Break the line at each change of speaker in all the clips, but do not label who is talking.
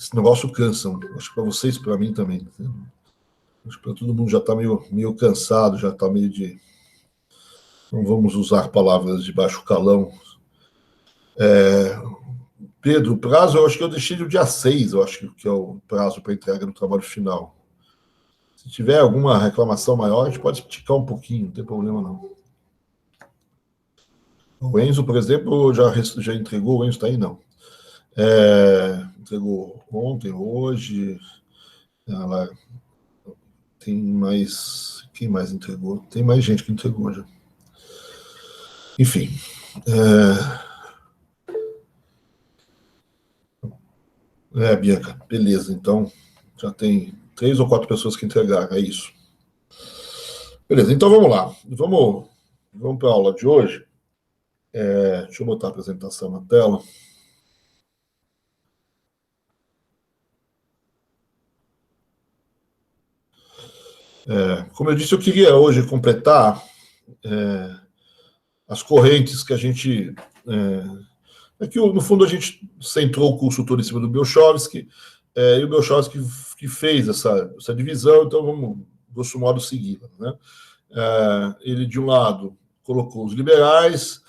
esse negócio cansa. Acho que para vocês, para mim também. Acho que para todo mundo já está meio cansado, já está meio de... Não vamos usar palavras de baixo calão. Pedro, o prazo, eu acho que eu deixei no dia 6, eu acho que é o prazo para entrega do trabalho final. Se tiver alguma reclamação maior, a gente pode esticar um pouquinho, não tem problema não. O Enzo, por exemplo, já entregou, o Enzo está aí? Não. Entregou ontem, hoje. Ela, tem mais... Quem mais entregou? Tem mais gente que entregou já. Enfim. Bianca, beleza. Então, já tem 3 ou 4 pessoas que entregaram, é isso. Beleza, então vamos lá. Vamos para a aula de hoje. Deixa eu botar a apresentação na tela. Como eu disse, eu queria hoje completar as correntes que a gente... que no fundo a gente centrou o curso todo em cima do Belchovsky, e o Belchovsky que fez essa divisão, então vamos, grosso modo, segui-la, né? Ele, de um lado, colocou os liberais,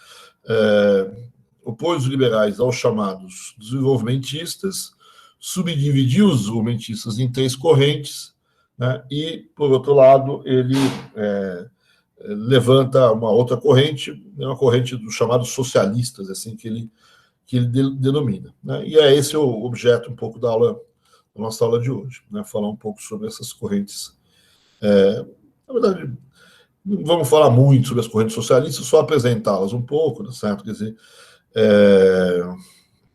opôs os liberais aos chamados desenvolvimentistas, subdividiu os desenvolvimentistas em 3 correntes, né? E, por outro lado, ele levanta uma outra corrente, uma corrente dos chamados socialistas, assim que ele denomina, né? E é esse o objeto um pouco da nossa aula de hoje, né? Falar um pouco sobre essas correntes. Na verdade, não vamos falar muito sobre as correntes socialistas, só apresentá-las um pouco, né, certo? Quer dizer,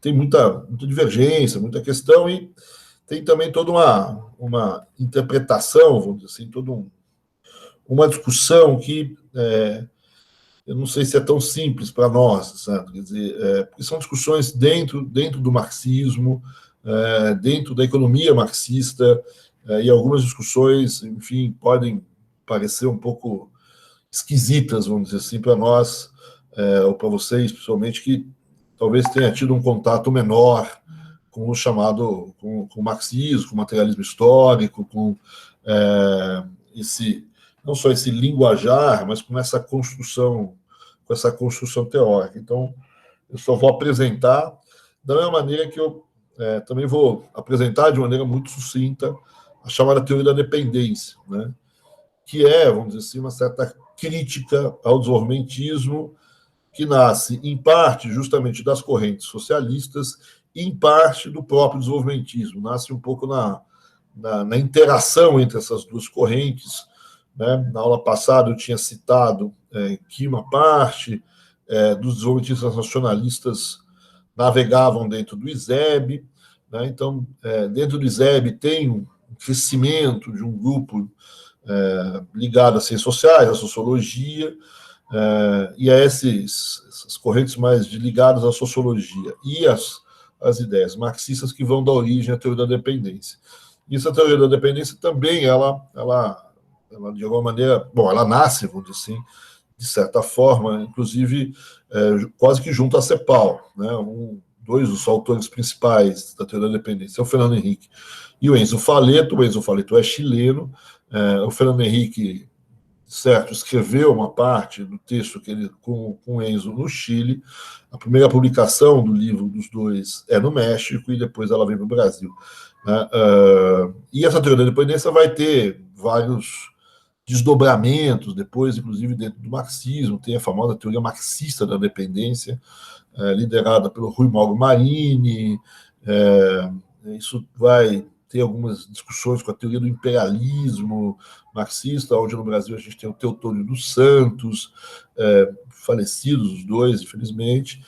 tem muita divergência, muita questão, e tem também toda uma interpretação, vamos dizer assim, toda uma discussão que eu não sei se é tão simples para nós, certo? Quer dizer, porque são discussões dentro do marxismo, dentro da economia marxista, e algumas discussões, enfim, podem parecer um pouco esquisitas, vamos dizer assim, para nós, ou para vocês, principalmente, que talvez tenha tido um contato menor com o chamado, com o marxismo, com o materialismo histórico, com não só esse linguajar, mas com essa construção teórica. Então, eu só vou apresentar da mesma maneira que eu também vou apresentar de maneira muito sucinta a chamada teoria da dependência, né? Que é, vamos dizer assim, uma certa crítica ao desenvolvimentismo, que nasce, em parte, justamente das correntes socialistas, e em parte do próprio desenvolvimentismo. Nasce um pouco na interação entre essas duas correntes, né? Na aula passada eu tinha citado que uma parte dos desenvolvimentistas nacionalistas navegavam dentro do ISEB, né? Então, dentro do ISEB tem um crescimento de um grupo ligado às ciências sociais, à sociologia, e a essas correntes mais ligadas à sociologia e às ideias marxistas que vão dar origem à teoria da dependência. E essa teoria da dependência também, ela de alguma maneira, bom, ela nasce, vamos dizer assim, de certa forma, inclusive quase que junto à CEPAL, né? Dois dos autores principais da teoria da dependência é o Fernando Henrique e o Enzo Faleto. O Enzo Faleto é chileno, o Fernando Henrique, certo, escreveu uma parte do texto que ele com o Enzo no Chile. A primeira publicação do livro dos dois é no México e depois ela vem para o Brasil, né? E essa teoria da dependência vai ter vários desdobramentos depois, inclusive dentro do marxismo. Tem a famosa teoria marxista da dependência, liderada pelo Rui Mauro Marini. Isso vai ter algumas discussões com a teoria do imperialismo marxista, onde no Brasil a gente tem o Teotônio dos Santos, falecidos os dois, infelizmente.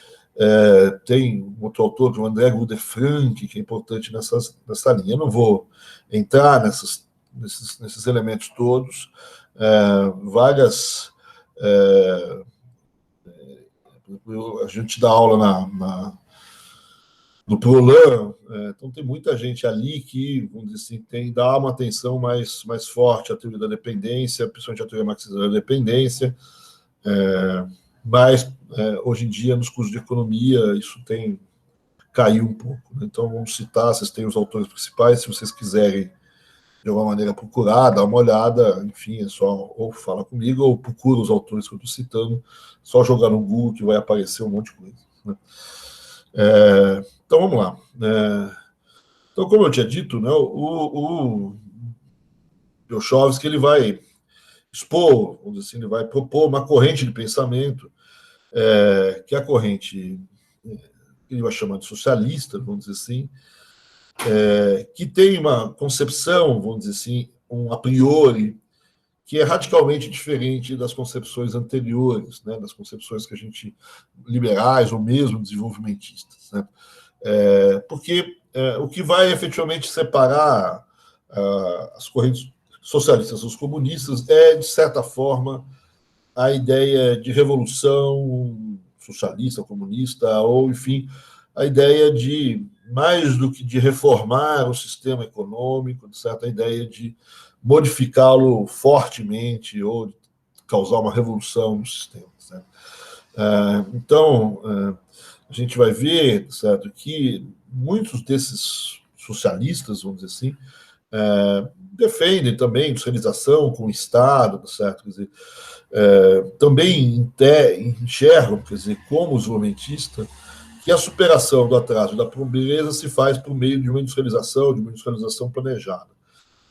Tem um outro autor, que é o André Guder Frank, que é importante nessa linha. Eu não vou entrar nesses elementos todos. A gente dá aula no Prolan, então tem muita gente ali que, vamos dizer assim, dá uma atenção mais forte à teoria da dependência, principalmente à teoria marxista da dependência, mas hoje em dia, nos cursos de economia, isso tem caiu um pouco. Né? Então, vamos citar, vocês têm os autores principais, se vocês quiserem, de alguma maneira, procurar, dar uma olhada, enfim, é só ou falar comigo, ou procura os autores que eu estou citando, só jogar no Google que vai aparecer um monte de coisa. Né? Então, vamos lá. Então, como eu tinha dito, né, o Wiercholowski, ele vai expor, vamos dizer assim, ele vai propor uma corrente de pensamento, que é a corrente que ele vai chamar de socialista, vamos dizer assim, que tem uma concepção, vamos dizer assim, um a priori, que é radicalmente diferente das concepções anteriores, né, das concepções que a gente, liberais ou mesmo desenvolvimentistas. Né? Porque o que vai efetivamente separar as correntes socialistas dos comunistas é, de certa forma, a ideia de revolução socialista, comunista, ou, enfim, a ideia de, mais do que de reformar o sistema econômico, de certa ideia de modificá-lo fortemente ou de causar uma revolução no sistema. Certo? Então, a gente vai ver, certo, que muitos desses socialistas, vamos dizer assim, defendem também industrialização com o Estado, certo? Quer dizer, também enxergam, quer dizer, como desenvolvimentista, que a superação do atraso e da pobreza se faz por meio de uma industrialização planejada.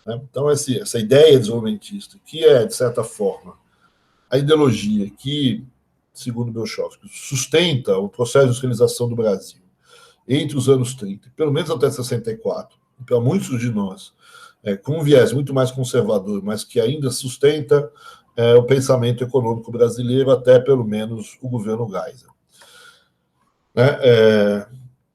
Né? Então, essa ideia desenvolvimentista, que é, de certa forma, a ideologia que, segundo Wiercholowski, sustenta o processo de industrialização do Brasil entre os anos 30, pelo menos até 64, e para muitos de nós, com um viés muito mais conservador, mas que ainda sustenta o pensamento econômico brasileiro até, pelo menos, o governo Geisel.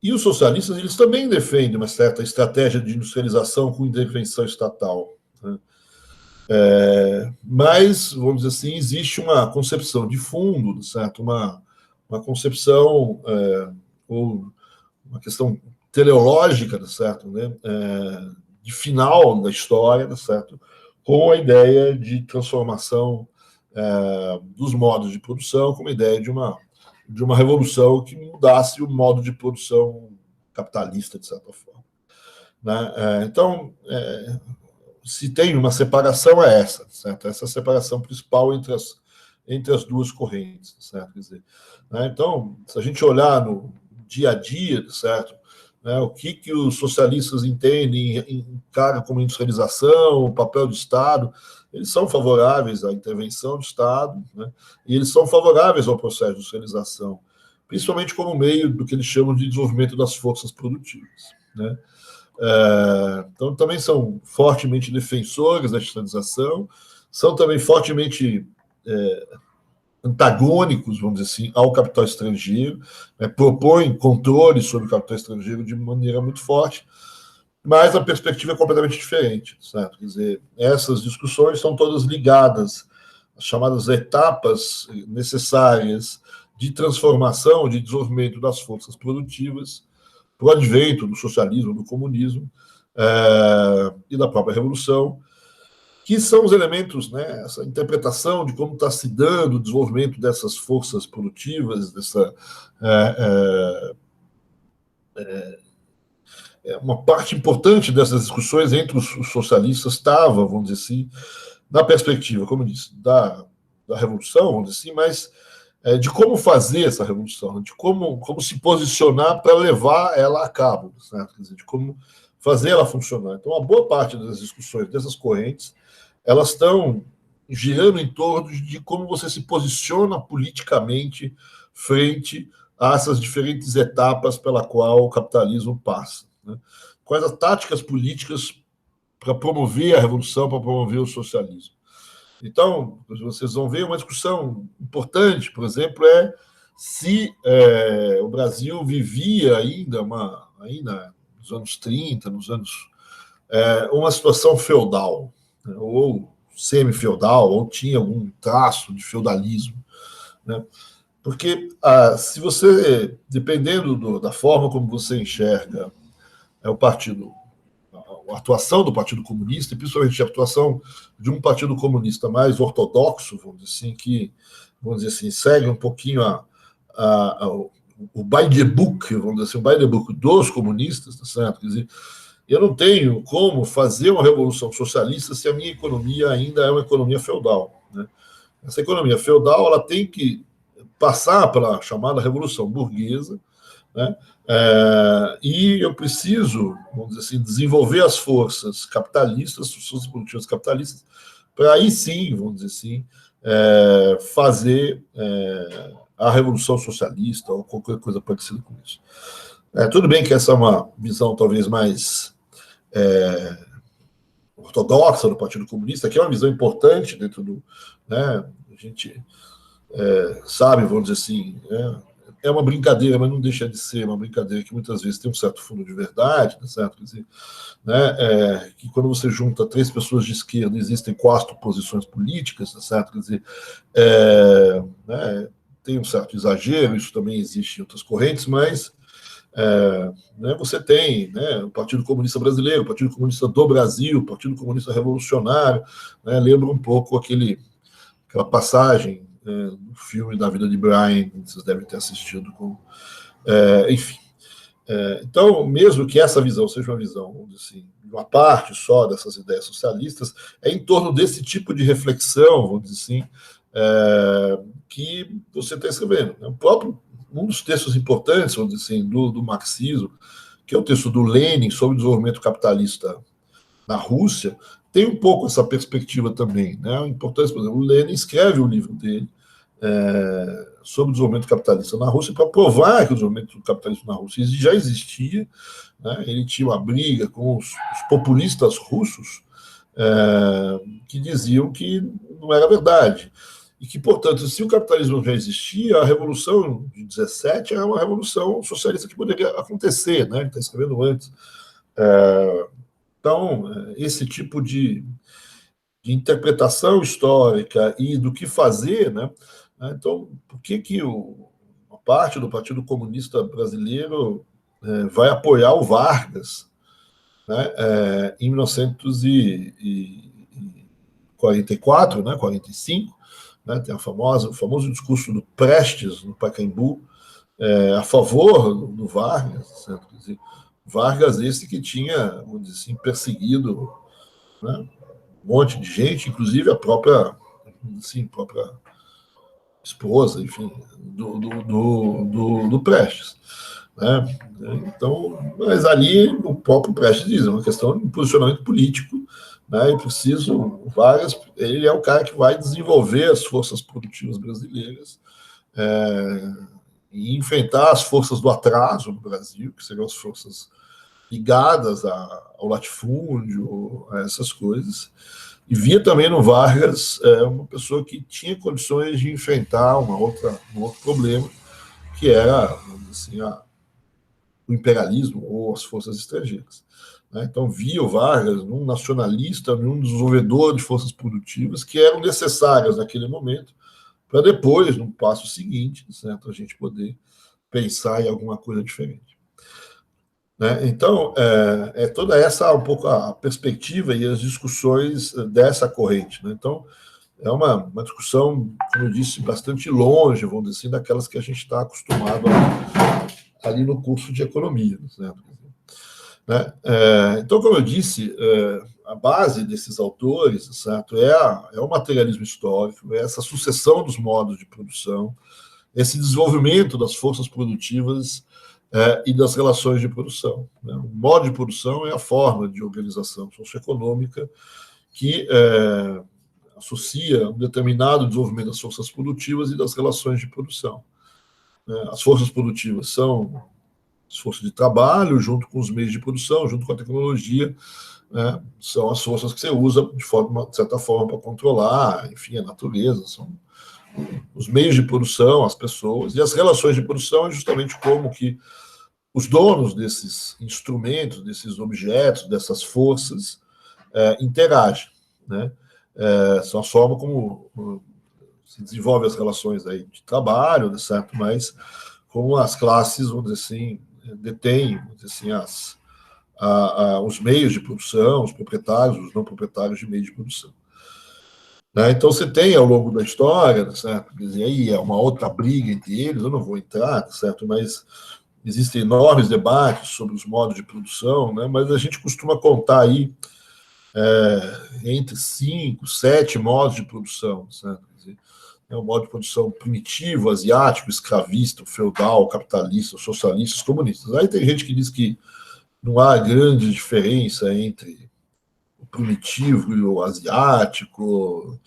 E os socialistas, eles também defendem uma certa estratégia de industrialização com intervenção estatal. Né? Mas, vamos dizer assim, existe uma concepção de fundo, certo? Uma concepção, ou uma questão teleológica, certo? Né? De final da história, certo? Com a ideia de transformação dos modos de produção, com a ideia de uma revolução que mudasse o modo de produção capitalista, de certa forma. Né? Então, se tem uma separação, é essa, certo? Essa separação principal entre as duas correntes, certo? Quer dizer, né? Então, se a gente olhar no dia a dia, certo? Né, o que os socialistas entendem, encaram como industrialização, o papel do Estado, eles são favoráveis à intervenção do Estado, né, e eles são favoráveis ao processo de industrialização, principalmente como meio do que eles chamam de desenvolvimento das forças produtivas. Né. Então, também são fortemente defensores da industrialização, são também fortemente antagônicos, vamos dizer assim, ao capital estrangeiro, né, propõem controle sobre o capital estrangeiro de maneira muito forte, mas a perspectiva é completamente diferente, certo? Quer dizer, essas discussões são todas ligadas às chamadas etapas necessárias de transformação, de desenvolvimento das forças produtivas, para o advento do socialismo, do comunismo e da própria revolução, que são os elementos, né, essa interpretação de como está se dando o desenvolvimento dessas forças produtivas, uma parte importante dessas discussões entre os socialistas estava, vamos dizer assim, na perspectiva, como eu disse, da revolução, vamos dizer assim, mas de como fazer essa revolução, de como se posicionar para levar ela a cabo, certo? Quer dizer, de como fazer ela funcionar. Então, uma boa parte das discussões dessas correntes, elas estão girando em torno de como você se posiciona politicamente frente a essas diferentes etapas pela qual o capitalismo passa. Né? Quais as táticas políticas para promover a revolução, para promover o socialismo. Então, vocês vão ver uma discussão importante, por exemplo, se o Brasil vivia ainda nos anos 30, uma situação feudal, né, ou semi-feudal, ou tinha algum traço de feudalismo. Né? Porque se você, dependendo da forma como você enxerga a atuação do Partido Comunista, e principalmente a atuação de um Partido Comunista mais ortodoxo, vamos dizer assim, que, vamos dizer assim, segue um pouquinho o o by the book, vamos dizer assim, o by the book dos comunistas, tá certo? Quer dizer, eu não tenho como fazer uma revolução socialista se a minha economia ainda é uma economia feudal, né? Essa economia feudal ela tem que passar pela chamada revolução burguesa, né? E eu preciso, vamos dizer assim, desenvolver as forças capitalistas, as forças produtivas capitalistas, para aí sim, vamos dizer assim, fazer a revolução socialista ou qualquer coisa parecida com isso. Tudo bem que essa é uma visão talvez mais ortodoxa do Partido Comunista, que é uma visão importante dentro do... Né, a gente sabe, vamos dizer assim, é uma brincadeira, mas não deixa de ser uma brincadeira que muitas vezes tem um certo fundo de verdade, tá certo? Quer dizer, né, que quando você junta 3 pessoas de esquerda, existem 4 posições políticas, tá certo? Quer dizer, né, tem um certo exagero, isso também existe em outras correntes, mas né, você tem, né, o Partido Comunista Brasileiro, o Partido Comunista do Brasil, o Partido Comunista Revolucionário, né, lembra um pouco aquela passagem do filme da vida de Brian, que vocês devem ter assistido, enfim. Então, mesmo que essa visão seja uma visão, assim, de uma parte só dessas ideias socialistas, é em torno desse tipo de reflexão, vamos dizer assim, que você está escrevendo. O próprio, um dos textos importantes, vamos dizer assim, do marxismo, que é o texto do Lenin sobre o desenvolvimento capitalista na Rússia, tem um pouco essa perspectiva também, né? A importância, por exemplo, o Lenin escreve o livro dele sobre o desenvolvimento capitalista na Rússia para provar que o desenvolvimento capitalista na Rússia já existia, né? Ele tinha uma briga com os populistas russos que diziam que não era verdade. E que, portanto, se o capitalismo já existia, a Revolução de 17 era uma revolução socialista que poderia acontecer, né? Ele está escrevendo antes. Então, esse tipo de interpretação histórica e do que fazer, né? Então, por que uma parte do Partido Comunista Brasileiro vai apoiar o Vargas, né? Em 1944, né? 45, né? Tem o famoso discurso do Prestes, no Pacaembu, a favor do Vargas, certo? Quer dizer, Vargas esse que tinha, vamos dizer assim, perseguido, né, um monte de gente, inclusive a própria esposa, enfim, do Prestes. Né? Então, mas ali o próprio Prestes diz, é uma questão de posicionamento político, né? E preciso, o Vargas, ele é o cara que vai desenvolver as forças produtivas brasileiras e enfrentar as forças do atraso no Brasil, que seriam as forças ligadas ao latifúndio, a essas coisas. E via também no Vargas uma pessoa que tinha condições de enfrentar um outro problema, que era, assim, o imperialismo ou as forças estrangeiras. Né? Então, via o Vargas num nacionalista, num desenvolvedor de forças produtivas que eram necessárias naquele momento, para depois, no passo seguinte, certo, a gente poder pensar em alguma coisa diferente. Né? Então, toda essa um pouco a perspectiva e as discussões dessa corrente. Né? Então, é uma discussão, como eu disse, bastante longe, vamos dizer assim, daquelas que a gente está acostumado ali no curso de economia. Né? Então, como eu disse, a base desses autores, certo, é o materialismo histórico, é essa sucessão dos modos de produção, esse desenvolvimento das forças produtivas e das relações de produção. Né? O modo de produção é a forma de organização socioeconômica que associa um determinado desenvolvimento das forças produtivas e das relações de produção. As forças produtivas são as forças de trabalho, junto com os meios de produção, junto com a tecnologia, né? São as forças que você usa de certa forma para controlar, enfim, a natureza, são os meios de produção, as pessoas, e as relações de produção é justamente como que os donos desses instrumentos, desses objetos, dessas forças, interagem. Né? São a forma como se desenvolvem as relações aí de trabalho, certo? Mas como as classes, vamos dizer assim, detêm, vamos dizer assim, os meios de produção, os proprietários, os não proprietários de meios de produção. Né? Então, você tem ao longo da história, certo? Quer dizer, aí é uma outra briga entre eles, eu não vou entrar, certo? Mas existem enormes debates sobre os modos de produção, né? Mas a gente costuma contar aí entre 5, 7 modos de produção, certo? Quer dizer, é o modo de produção primitivo, asiático, escravista, feudal, capitalista, socialista, comunistas. Aí tem gente que diz que não há grande diferença entre o primitivo e o asiático.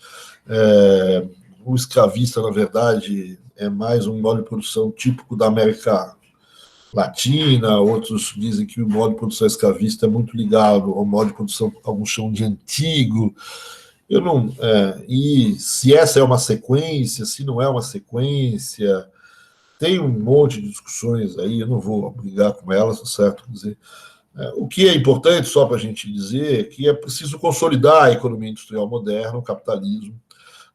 É, o escravista, na verdade, é mais um modo de produção típico da América Latina. Outros dizem que o modo de produção escravista é muito ligado ao modo de produção que alguns chamam de antigo. Eu não. E se essa é uma sequência, se não é uma sequência, tem um monte de discussões aí, eu não vou brigar com elas, certo? Quer dizer, o que é importante, só para a gente dizer, é que é preciso consolidar a economia industrial moderna, o capitalismo,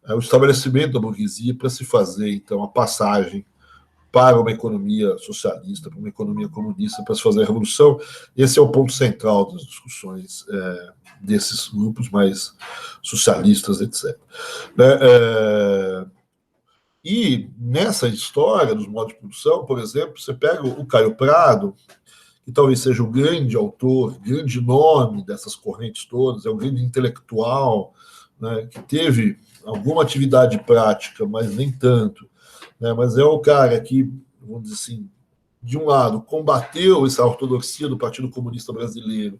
o estabelecimento da burguesia para se fazer, então, a passagem para uma economia socialista, para uma economia comunista, para se fazer a revolução. Esse é o ponto central das discussões desses grupos mais socialistas, etc. E nessa história dos modos de produção, por exemplo, você pega o Caio Prado, que talvez seja o grande autor, grande nome dessas correntes todas, é um grande intelectual, né, que teve alguma atividade prática, mas nem tanto, né, mas é o cara que, vamos dizer assim, de um lado, combateu essa ortodoxia do Partido Comunista Brasileiro,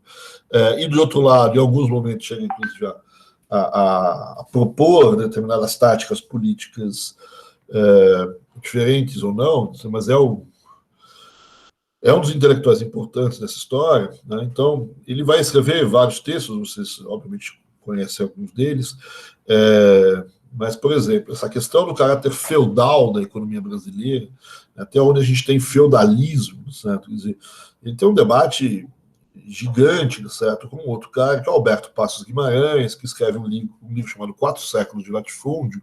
e, do outro lado, em alguns momentos, chega inclusive a propor determinadas táticas políticas diferentes ou não, mas é um dos intelectuais importantes dessa história, né? Então, ele vai escrever vários textos, vocês obviamente conhecem alguns deles, mas, por exemplo, essa questão do caráter feudal da economia brasileira, até onde a gente tem feudalismo, certo? Quer dizer, ele tem um debate gigante, certo, com outro cara, que é Alberto Passos Guimarães, que escreve um livro chamado 4 séculos de Latifúndio,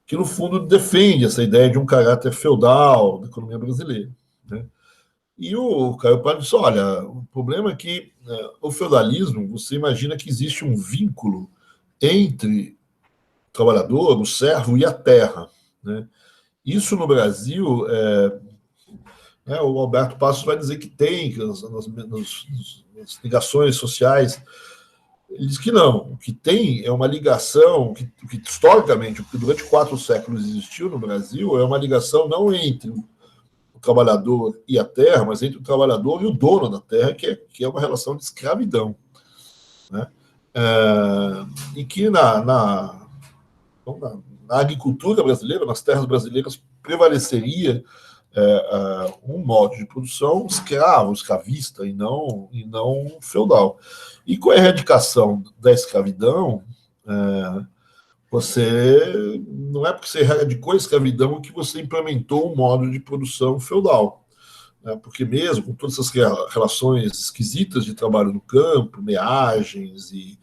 que, no fundo, defende essa ideia de um caráter feudal da economia brasileira, né? E o Caio Prado disse, olha, o problema é que o feudalismo, você imagina que existe um vínculo entre o trabalhador, o servo e a terra, né? Isso no Brasil, o Alberto Passos vai dizer que tem, que nas ligações sociais, ele diz que não. O que tem é uma ligação, que historicamente, o que durante 4 séculos existiu no Brasil, é uma ligação não entre o trabalhador e a terra, mas entre o trabalhador e o dono da terra, que é uma relação de escravidão, né? E que na agricultura brasileira, nas terras brasileiras, prevaleceria um modo de produção escravo, escravista, e não feudal. E com a erradicação da escravidão, você não é porque você erradicou a escravidão que você implementou um modo de produção feudal, né? Porque mesmo com todas essas relações esquisitas de trabalho no campo, meagens e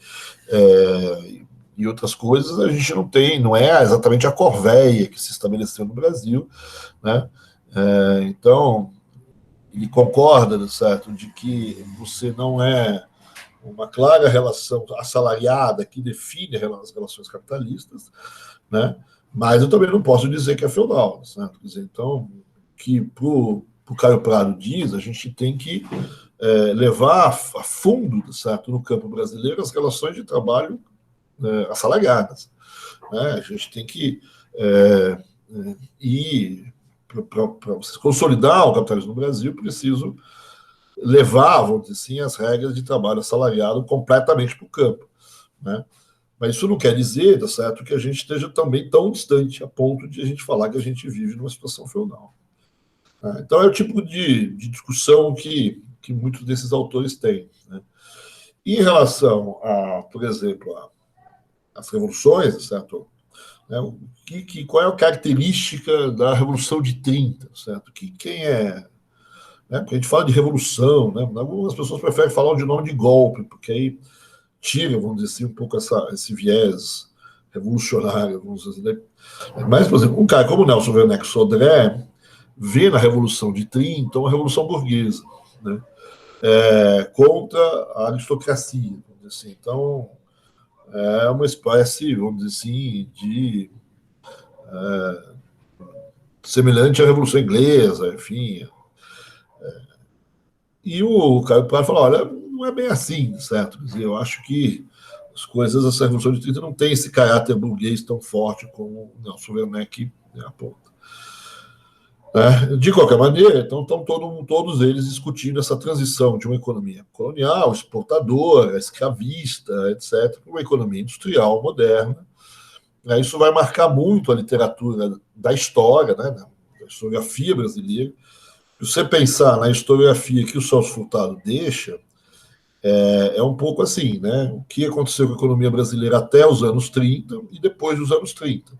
outras coisas, a gente não é exatamente a corvéia que se estabeleceu no Brasil, né? Então, ele concorda, certo, de que você não é uma clara relação assalariada que define as relações capitalistas, né? Mas eu também não posso dizer que é feudal, certo? Quer dizer, então, que para o Caio Prado diz, a gente tem que levar a fundo, certo, no campo brasileiro, as relações de trabalho assalariadas, né? A gente tem que ir para consolidar o capitalismo no Brasil, preciso levar, vamos dizer assim, as regras de trabalho assalariado completamente para o campo, né? Mas isso não quer dizer, tá certo, que a gente esteja também tão distante a ponto de a gente falar que a gente vive numa situação feudal, né? Então é o tipo de discussão que muitos desses autores têm, né? E em relação por exemplo, às revoluções, certo? Qual é a característica da Revolução de 30, certo? Quem é, né? Porque a gente fala de revolução, né? Algumas pessoas preferem falar de nome de golpe, porque aí tira, vamos dizer assim, um pouco esse viés revolucionário, vamos dizer, né? Mas, por exemplo, um cara como Nelson Werneck Sodré vê na Revolução de 30 uma revolução burguesa, né? Contra a aristocracia, vamos dizer assim. Então, é uma espécie, vamos dizer assim, de semelhante à Revolução Inglesa, enfim. E o Caio Prado falou, olha, não é bem assim, certo? Quer dizer, eu acho que as coisas, essa Revolução de 30 não tem esse caráter burguês tão forte como o Nelson Werneck aponta. De qualquer maneira, então estão todos eles discutindo essa transição de uma economia colonial, exportadora, escravista, etc., para uma economia industrial moderna. Isso vai marcar muito a literatura da história, né, da historiografia brasileira. Se você pensar na historiografia que o Celso Furtado deixa, é um pouco assim, né? O que aconteceu com a economia brasileira até os anos 30 e depois dos anos 30.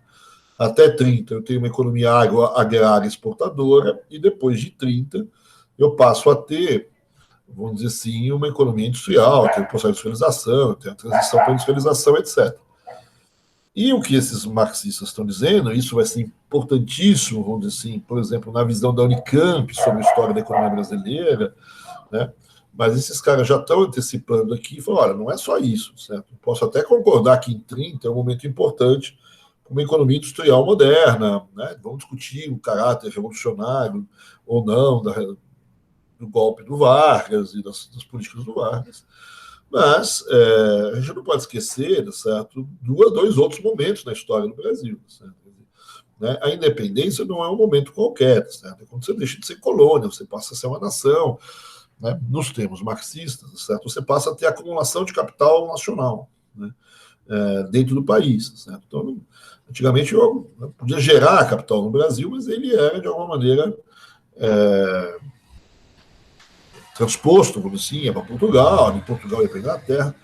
Até 30 eu tenho uma economia agrária exportadora e depois de 30 eu passo a ter, vamos dizer assim, uma economia industrial, tenho o processo de industrialização, tenho a transição para a industrialização, etc. E o que esses marxistas estão dizendo, isso vai ser importantíssimo, vamos dizer assim, por exemplo, na visão da Unicamp sobre a história da economia brasileira, né? Mas esses caras já estão antecipando aqui e falam, olha, não é só isso, certo? Posso até concordar que em 30 é um momento importante para uma economia industrial moderna, né? Vamos discutir o caráter revolucionário ou não do golpe do Vargas e das políticas do Vargas. Mas a gente não pode esquecer, certo, dois outros momentos na história do Brasil. Certo? Né? A independência não é um momento qualquer, certo? É quando você deixa de ser colônia, você passa a ser uma nação. Né? Nos termos marxistas, certo? Você passa a ter acumulação de capital nacional, né? Dentro do país. Certo? Então, antigamente eu podia gerar capital no Brasil, mas ele era, de alguma maneira, transposto, como assim, ia para Portugal, de Portugal ia para a Inglaterra.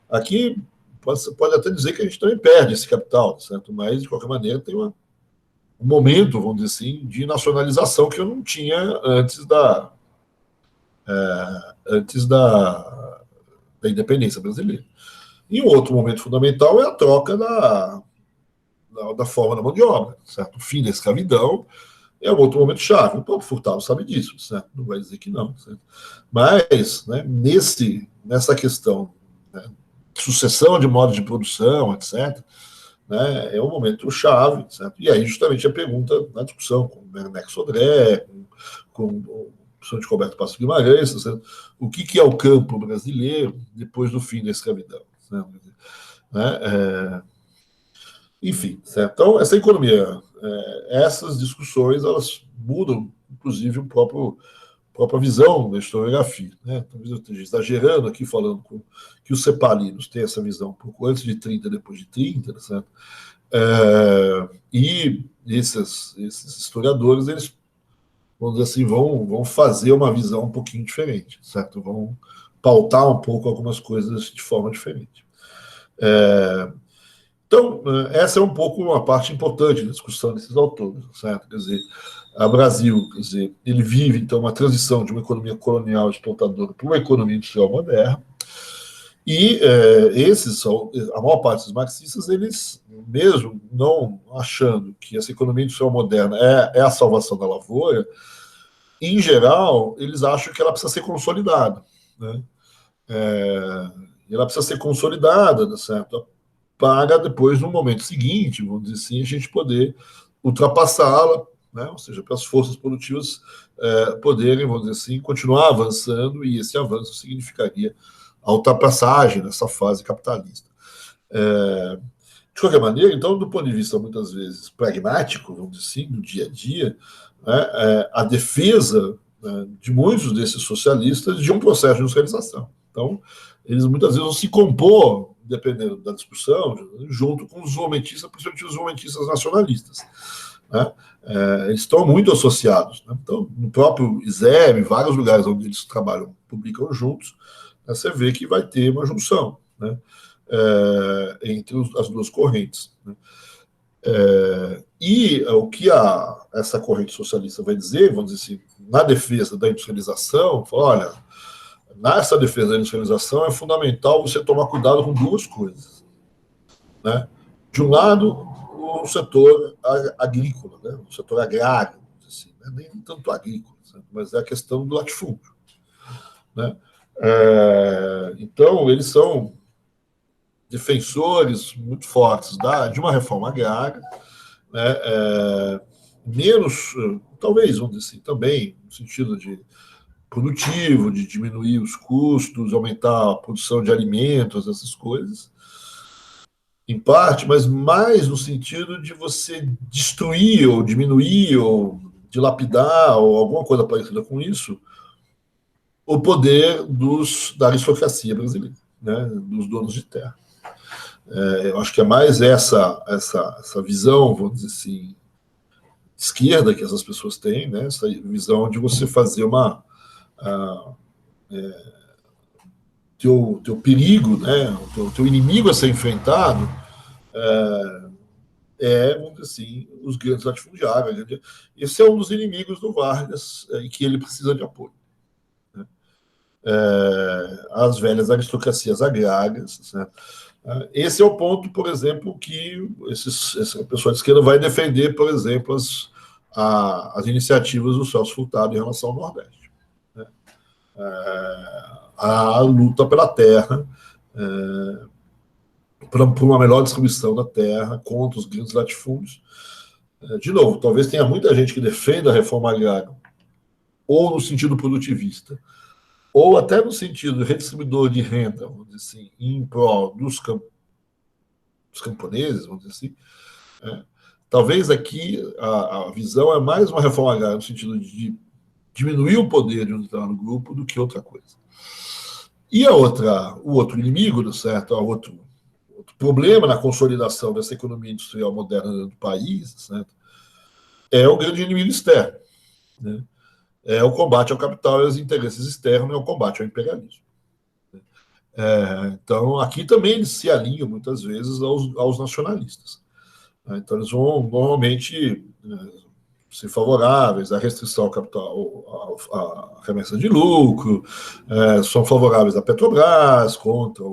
Aqui pode até dizer que a gente também perde esse capital, certo? Mas, de qualquer maneira, tem um momento, vamos dizer assim, de nacionalização que eu não tinha antes da independência brasileira. E um outro momento fundamental é a troca da forma da mão de obra, certo? O fim da escravidão é um outro momento chave. O próprio Furtado sabe disso, certo? Não vai dizer que não. Certo? Mas, né, nessa questão, né, sucessão de modos de produção, etc., né, é um momento chave, certo? E aí, justamente, a pergunta na discussão com o Werneck Sodré, com o professor Roberto Passos Guimarães, certo? O que é o campo brasileiro depois do fim da escravidão? Certo? Né? Enfim, certo? Então, essa economia, essas discussões, elas mudam, inclusive, a própria visão da historiografia. Né? Talvez eu esteja exagerando aqui, falando que os cepalinos têm essa visão um pouco antes de 30, depois de 30, certo? E esses historiadores, eles, vamos dizer assim, vão fazer uma visão um pouquinho diferente, certo? Vão pautar um pouco algumas coisas de forma diferente. Então, essa é um pouco uma parte importante da discussão desses autores, certo? Quer dizer, a Brasil, quer dizer, ele vive, então, uma transição de uma economia colonial exportadora para uma economia industrial moderna, e a maior parte dos marxistas, eles, mesmo não achando que essa economia industrial moderna é a salvação da lavoura, em geral, eles acham que ela precisa ser consolidada, né? Ela precisa ser consolidada, certo? Para depois, no momento seguinte, vamos dizer assim, a gente poder ultrapassá-la, né? Ou seja, para as forças produtivas poderem, vamos dizer assim, continuar avançando, e esse avanço significaria a ultrapassagem dessa fase capitalista. De qualquer maneira, então, do ponto de vista, muitas vezes, pragmático, vamos dizer assim, do dia a dia, né, a defesa, né, de muitos desses socialistas de um processo de industrialização. Então, eles muitas vezes vão se compor, dependendo da discussão, junto com os desenvolvimentistas, principalmente os desenvolvimentistas nacionalistas. Né? Eles estão muito associados. Né? Então, no próprio ISEB, em vários lugares onde eles trabalham, publicam juntos, né, você vê que vai ter uma junção, né, entre as duas correntes. Né? E o que essa corrente socialista vai dizer, vamos dizer assim, na defesa da industrialização, fala, olha, nessa defesa da industrialização é fundamental você tomar cuidado com duas coisas. Né? De um lado, o setor agrícola, né? O setor agrário, assim, né? Nem tanto agrícola, certo? Mas é a questão do latifúndio. Né? Então, eles são, defensores muito fortes de uma reforma agrária, né, menos, talvez, vamos dizer assim, também, no sentido de produtivo, de diminuir os custos, aumentar a produção de alimentos, essas coisas, em parte, mas mais no sentido de você destruir, ou diminuir, ou dilapidar, ou alguma coisa parecida com isso, o poder da aristocracia brasileira, né, dos donos de terra. Eu acho que é mais essa visão, vamos dizer assim, esquerda que essas pessoas têm, né, essa visão de você fazer teu perigo, né, o teu inimigo a ser enfrentado vamos dizer assim, os grandes latifundiários. Esse é um dos inimigos do Vargas e que ele precisa de apoio. Né? As velhas aristocracias agrárias, né? Esse é o ponto, por exemplo, que essa pessoa de esquerda vai defender, por exemplo, as iniciativas do Celso Furtado em relação ao Nordeste. Né? A luta pela terra, por uma melhor distribuição da terra, contra os grandes latifúndios. De novo, talvez tenha muita gente que defenda a reforma agrária, ou no sentido produtivista, ou até no sentido redistribuidor de renda, vamos dizer assim, em prol dos camponeses, vamos dizer assim. Talvez aqui a visão é mais uma reforma agrária no sentido de diminuir o poder de um determinado grupo do que outra coisa. E o outro inimigo, certo? Outro problema na consolidação dessa economia industrial moderna do país, certo? É o grande inimigo externo. Né? É o combate ao capital e aos interesses externos, é o combate ao imperialismo. Então, aqui também eles se alinham, muitas vezes, aos nacionalistas. Então, eles vão, normalmente, ser favoráveis à restrição ao capital, à remessa de lucro, são favoráveis à Petrobras, contra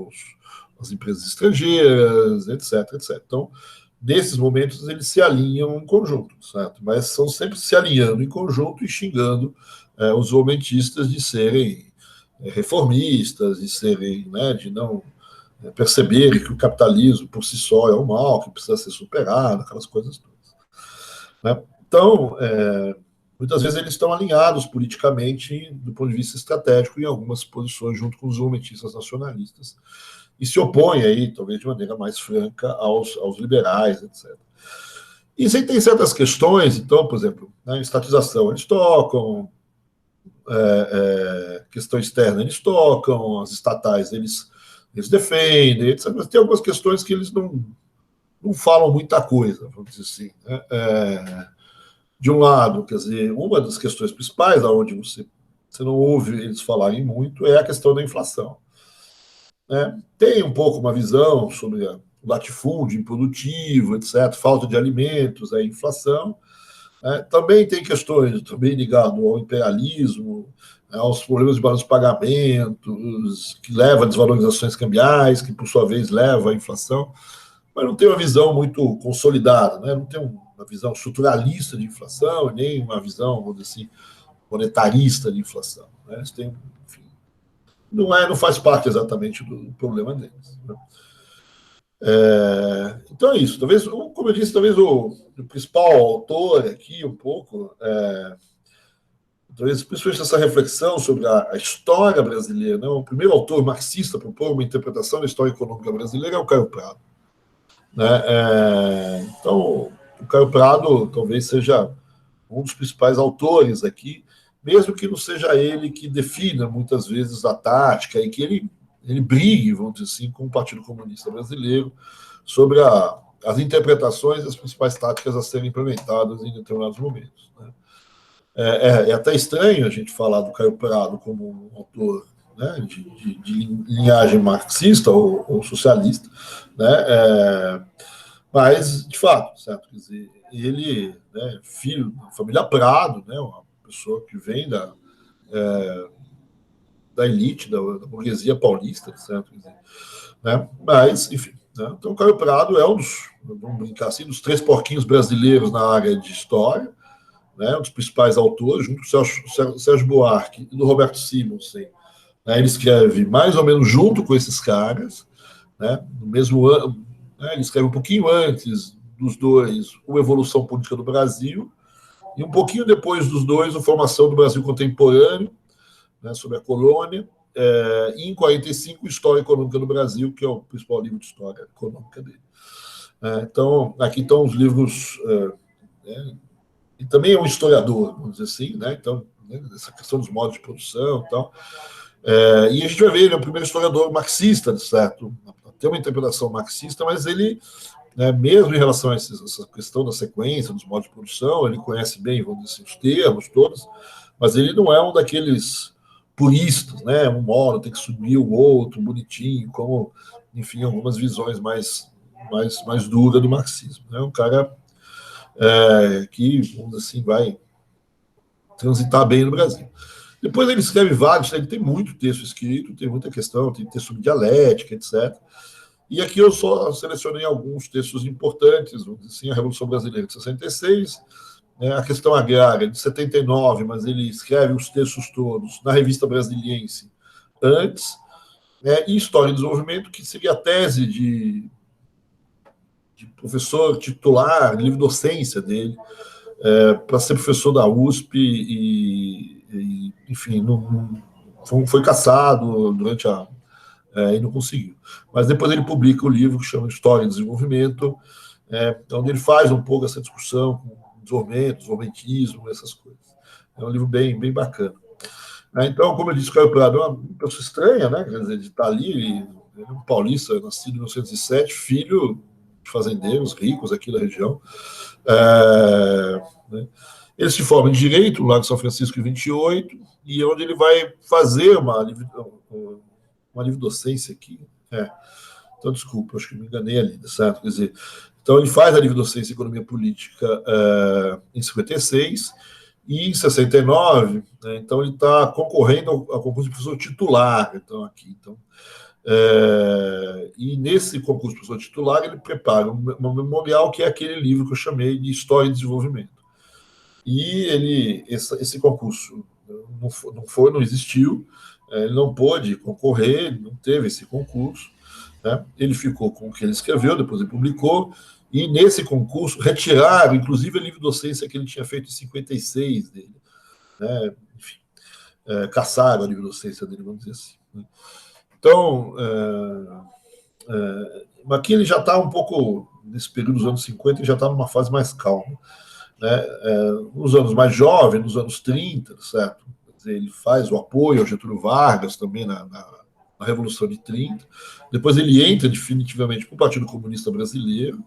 as empresas estrangeiras, etc, etc. Então, nesses momentos, eles se alinham em conjunto, certo? Mas são sempre se alinhando em conjunto e xingando os momentistas de serem reformistas, de não perceberem que o capitalismo por si só é um mal, que precisa ser superado, aquelas coisas todas. Né? Então, muitas vezes eles estão alinhados politicamente, do ponto de vista estratégico, em algumas posições, junto com os momentistas nacionalistas, e se opõem aí, talvez de maneira mais franca, aos liberais, etc. E você tem certas questões, então, por exemplo, na estatização eles tocam, questão externa eles tocam, as estatais eles defendem, etc. Mas tem algumas questões que eles não falam muita coisa, vamos dizer assim. De um lado, quer dizer, uma das questões principais, onde você não ouve eles falarem muito, é a questão da inflação. Tem um pouco uma visão sobre o latifúndio improdutivo, etc., falta de alimentos, a inflação. Também tem questões também ligadas ao imperialismo, aos problemas de balanço de pagamentos, que leva a desvalorizações cambiais, que por sua vez leva à inflação, mas não tem uma visão muito consolidada, não tem uma visão estruturalista de inflação, nem uma visão, vamos dizer assim, monetarista de inflação. Tem, enfim, não faz parte exatamente do problema deles. Então é isso. Talvez, como eu disse, talvez o principal autor aqui, um pouco, talvez principalmente essa reflexão sobre a história brasileira, o primeiro autor marxista a propor uma interpretação da história econômica brasileira é o Caio Prado. Então, o Caio Prado talvez seja um dos principais autores aqui, mesmo que não seja ele que defina muitas vezes a tática e que ele brigue, vamos dizer assim, com o Partido Comunista Brasileiro sobre as interpretações e as principais táticas a serem implementadas em determinados momentos. É até estranho a gente falar do Caio Prado como um autor de linhagem marxista ou socialista, mas, de fato, certo? Quer dizer, ele, filho da família Prado, uma pessoa que vem da elite, da burguesia paulista, certo? Quer dizer, mas, enfim. Então, o Caio Prado é vamos brincar assim, dos três porquinhos brasileiros na área de história, um dos principais autores, junto com o Sérgio Buarque e do Roberto Simonsen. Ele escreve mais ou menos junto com esses caras, né? No mesmo ano, né? Ele escreve um pouquinho antes dos dois, uma Evolução Política do Brasil, e um pouquinho depois dos dois, a Formação do Brasil Contemporâneo, né, sobre a colônia, e em 45, História Econômica do Brasil, que é o principal livro de história econômica dele. Então, aqui estão os livros, né, e também é um historiador, vamos dizer assim, né, então, né, essa questão dos modos de produção e tal. E a gente vai ver, ele é o primeiro historiador marxista, certo? Tem uma interpretação marxista, mas ele, né, mesmo em relação a essa questão da sequência, dos modos de produção, ele conhece bem, vamos dizer assim, os termos todos, mas ele não é um daqueles puristas, né? Um modo tem que subir o outro, bonitinho, como, enfim, algumas visões mais duras do marxismo. É um cara que, vamos dizer assim, vai transitar bem no Brasil. Depois ele escreve vários, ele tem muito texto escrito, tem muita questão, tem texto sobre dialética, etc. E aqui eu só selecionei alguns textos importantes, vamos dizer assim, a Revolução Brasileira de 66, né, a questão agrária de 79, mas ele escreve os textos todos na Revista Brasiliense antes, né, e História e Desenvolvimento, que seria a tese de professor titular, livre docência dele, para ser professor da USP enfim, foi caçado durante e não conseguiu. Mas depois ele publica o livro que chama História e Desenvolvimento, onde ele faz um pouco essa discussão com desenvolvimentismo, essas coisas. É um livro bem bacana. Então, como eu disse, o Caio Prado é uma pessoa estranha, né? Quer dizer, de estar ali, ele é um paulista, nascido em 1907, filho de fazendeiros ricos aqui da região. Né? Ele se forma em Direito, lá de São Francisco, em 28, e onde ele vai fazer uma livre docência aqui. Então, desculpa, acho que me enganei ali, certo? Quer dizer, então ele faz a livre docência em Economia Política em 56, e em 69, né, então ele está concorrendo ao concurso de professor titular. Então, aqui. Então, e nesse concurso de professor titular, ele prepara um memorial, que é aquele livro que eu chamei de História e Desenvolvimento. E esse concurso não existiu, ele não pôde concorrer, ele não teve esse concurso, né? Ele ficou com o que ele escreveu, depois ele publicou, e nesse concurso retiraram, inclusive, a livre-docência que ele tinha feito em 56 dele. Né? Enfim, caçaram a livre-docência dele, vamos dizer assim. Né? Então, aqui ele já está um pouco, nesse período dos anos 50, ele já está numa fase mais calma. Né? Nos anos mais jovens, nos anos 30, certo? Quer dizer, ele faz o apoio ao Getúlio Vargas também na Revolução de 30. Depois ele entra definitivamente para o Partido Comunista Brasileiro.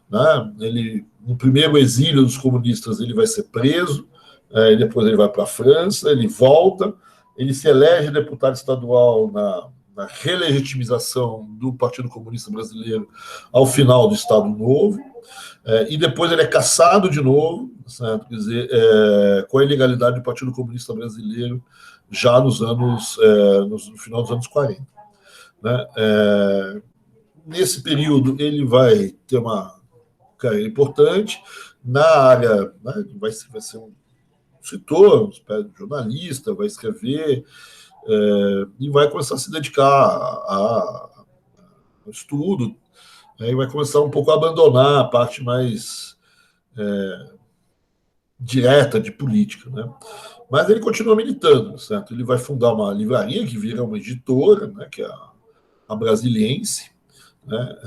Né? Ele, no primeiro exílio dos comunistas, ele vai ser preso, e depois ele vai para a França, ele volta, ele se elege deputado estadual na relegitimização do Partido Comunista Brasileiro ao final do Estado Novo, e depois ele é cassado de novo, certo? Quer dizer, com a ilegalidade do Partido Comunista Brasileiro já no final dos anos 40. Né? Nesse período, ele vai ter uma carreira importante na área, né? vai ser um escritor, um jornalista, vai escrever, e vai começar a se dedicar ao estudo, e vai começar um pouco a abandonar a parte mais direta de política. Né? Mas ele continua militando, certo? Ele vai fundar uma livraria que vira uma editora, né, que é a Brasiliense. Né?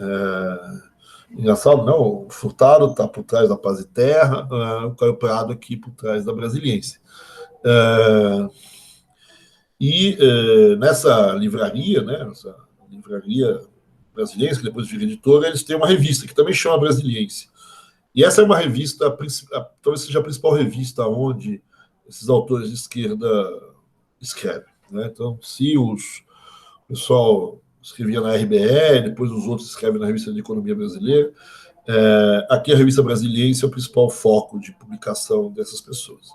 Engraçado, não? O Furtado está por trás da Paz e Terra, o Caio Prado aqui por trás da Brasiliense. Nessa livraria, né, essa livraria Brasiliense, que depois vira editora, eles têm uma revista que também chama Brasiliense. E essa é uma revista, talvez seja a principal revista onde esses autores de esquerda escrevem. Né? Então, se o pessoal escrevia na RBE, depois os outros escrevem na Revista de Economia Brasileira, aqui a Revista Brasiliense é o principal foco de publicação dessas pessoas.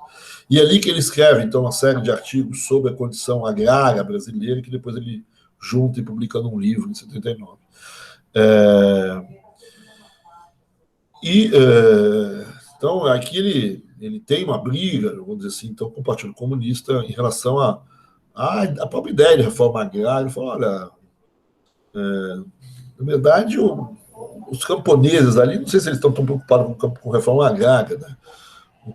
E é ali que ele escreve, então, uma série de artigos sobre a condição agrária brasileira, que depois ele junta e publica num livro, em 79. Então, aqui ele tem uma briga, vamos dizer assim, então, com o Partido Comunista em relação à própria ideia de reforma agrária. Ele fala, olha, Na verdade, os camponeses ali, não sei se eles estão tão preocupados com reforma agrária, né? O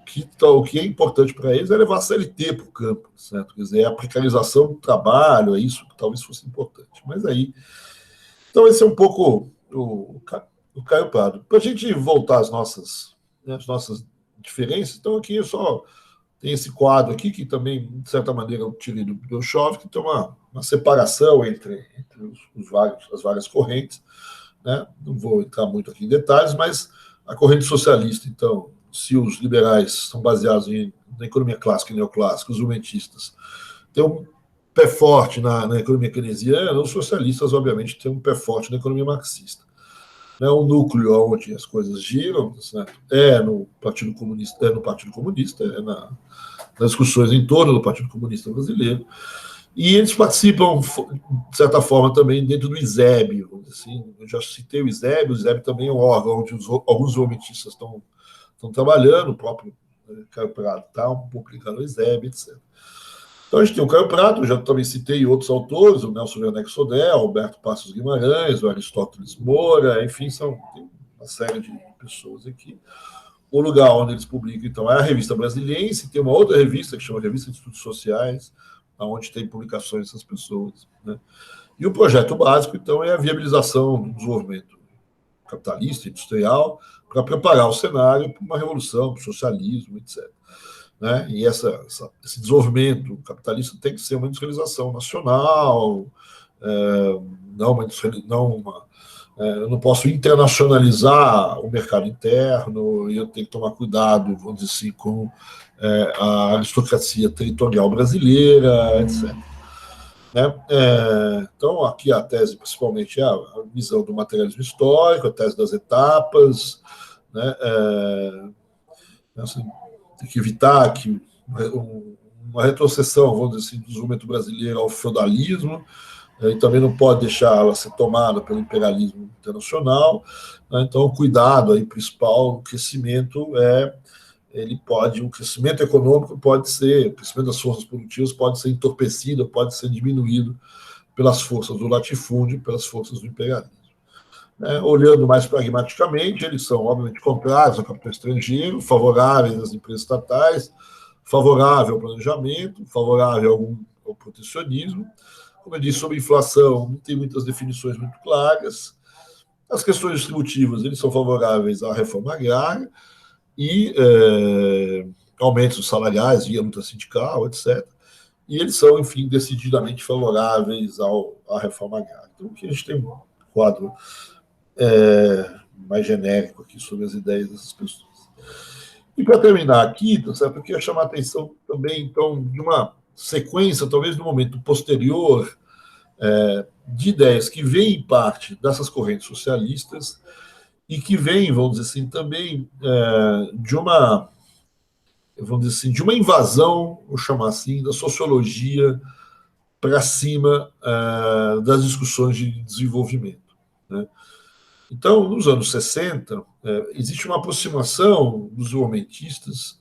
que é importante para eles é levar a CLT para o campo, certo? Quer dizer, é a precarização do trabalho, é isso que talvez fosse importante. Mas aí. Então, esse é um pouco o Caio Prado. Para a gente voltar às nossas diferenças, então aqui eu só tem esse quadro aqui, que também, de certa maneira, eu tirei do Bolshoi, que tem uma separação entre as várias correntes. Né? Não vou entrar muito aqui em detalhes, mas a corrente socialista, então, se os liberais são baseados na economia clássica e neoclássica, os jumentistas têm um pé forte na economia keynesiana, os socialistas, obviamente, têm um pé forte na economia marxista. Né? O núcleo onde as coisas giram, né? É no Partido Comunista, nas discussões em torno do Partido Comunista Brasileiro, e eles participam, de certa forma, também dentro do ISEB. Assim, eu já citei o ISEB também é um órgão onde alguns jumentistas estão trabalhando, o próprio Caio Prado está um pouco ligado ao ISEB, etc. Então a gente tem o Caio Prado, já também citei outros autores, o Nelson Werneck Sodré, Alberto Passos Guimarães, o Aristóteles Moura, enfim, tem uma série de pessoas aqui. O lugar onde eles publicam, então, é a Revista Brasiliense, tem uma outra revista que chama Revista de Estudos Sociais, onde tem publicações dessas pessoas. Né? E o projeto básico, então, é a viabilização do desenvolvimento capitalista, industrial, para preparar o cenário para uma revolução, para o socialismo, etc. Né? E esse desenvolvimento capitalista tem que ser uma industrialização nacional, eu não posso internacionalizar o mercado interno, e eu tenho que tomar cuidado, vamos dizer assim, com a aristocracia territorial brasileira, etc. Né? Então, aqui a tese, principalmente, é a visão do materialismo histórico, a tese das etapas, né? Assim, tem que evitar que uma retrocessão, vamos dizer assim, do desenvolvimento brasileiro ao feudalismo, e também não pode deixar ela ser tomada pelo imperialismo internacional. Né? Então, o cuidado aí principal no crescimento o crescimento econômico pode ser, o crescimento das forças produtivas pode ser entorpecido, pode ser diminuído pelas forças do latifúndio, pelas forças do imperialismo. Olhando mais pragmaticamente, eles são, obviamente, contrários ao capital estrangeiro, favoráveis às empresas estatais, favorável ao planejamento, favorável ao protecionismo. Como eu disse, sobre inflação, não tem muitas definições muito claras. As questões distributivas, eles são favoráveis à reforma agrária e aumentos salariais via luta sindical, etc. E eles são, enfim, decididamente favoráveis à reforma agrária. Então, aqui a gente tem um quadro mais genérico aqui sobre as ideias dessas pessoas. E para terminar aqui, tá certo? Eu queria chamar a atenção também, então, de uma sequência, talvez no momento posterior, de ideias que vêm em parte dessas correntes socialistas e que vêm, vamos dizer assim, também de uma invasão, vou chamar assim, da sociologia para cima das discussões de desenvolvimento. Né? Então, nos anos 60, existe uma aproximação dos desenvolvimentistas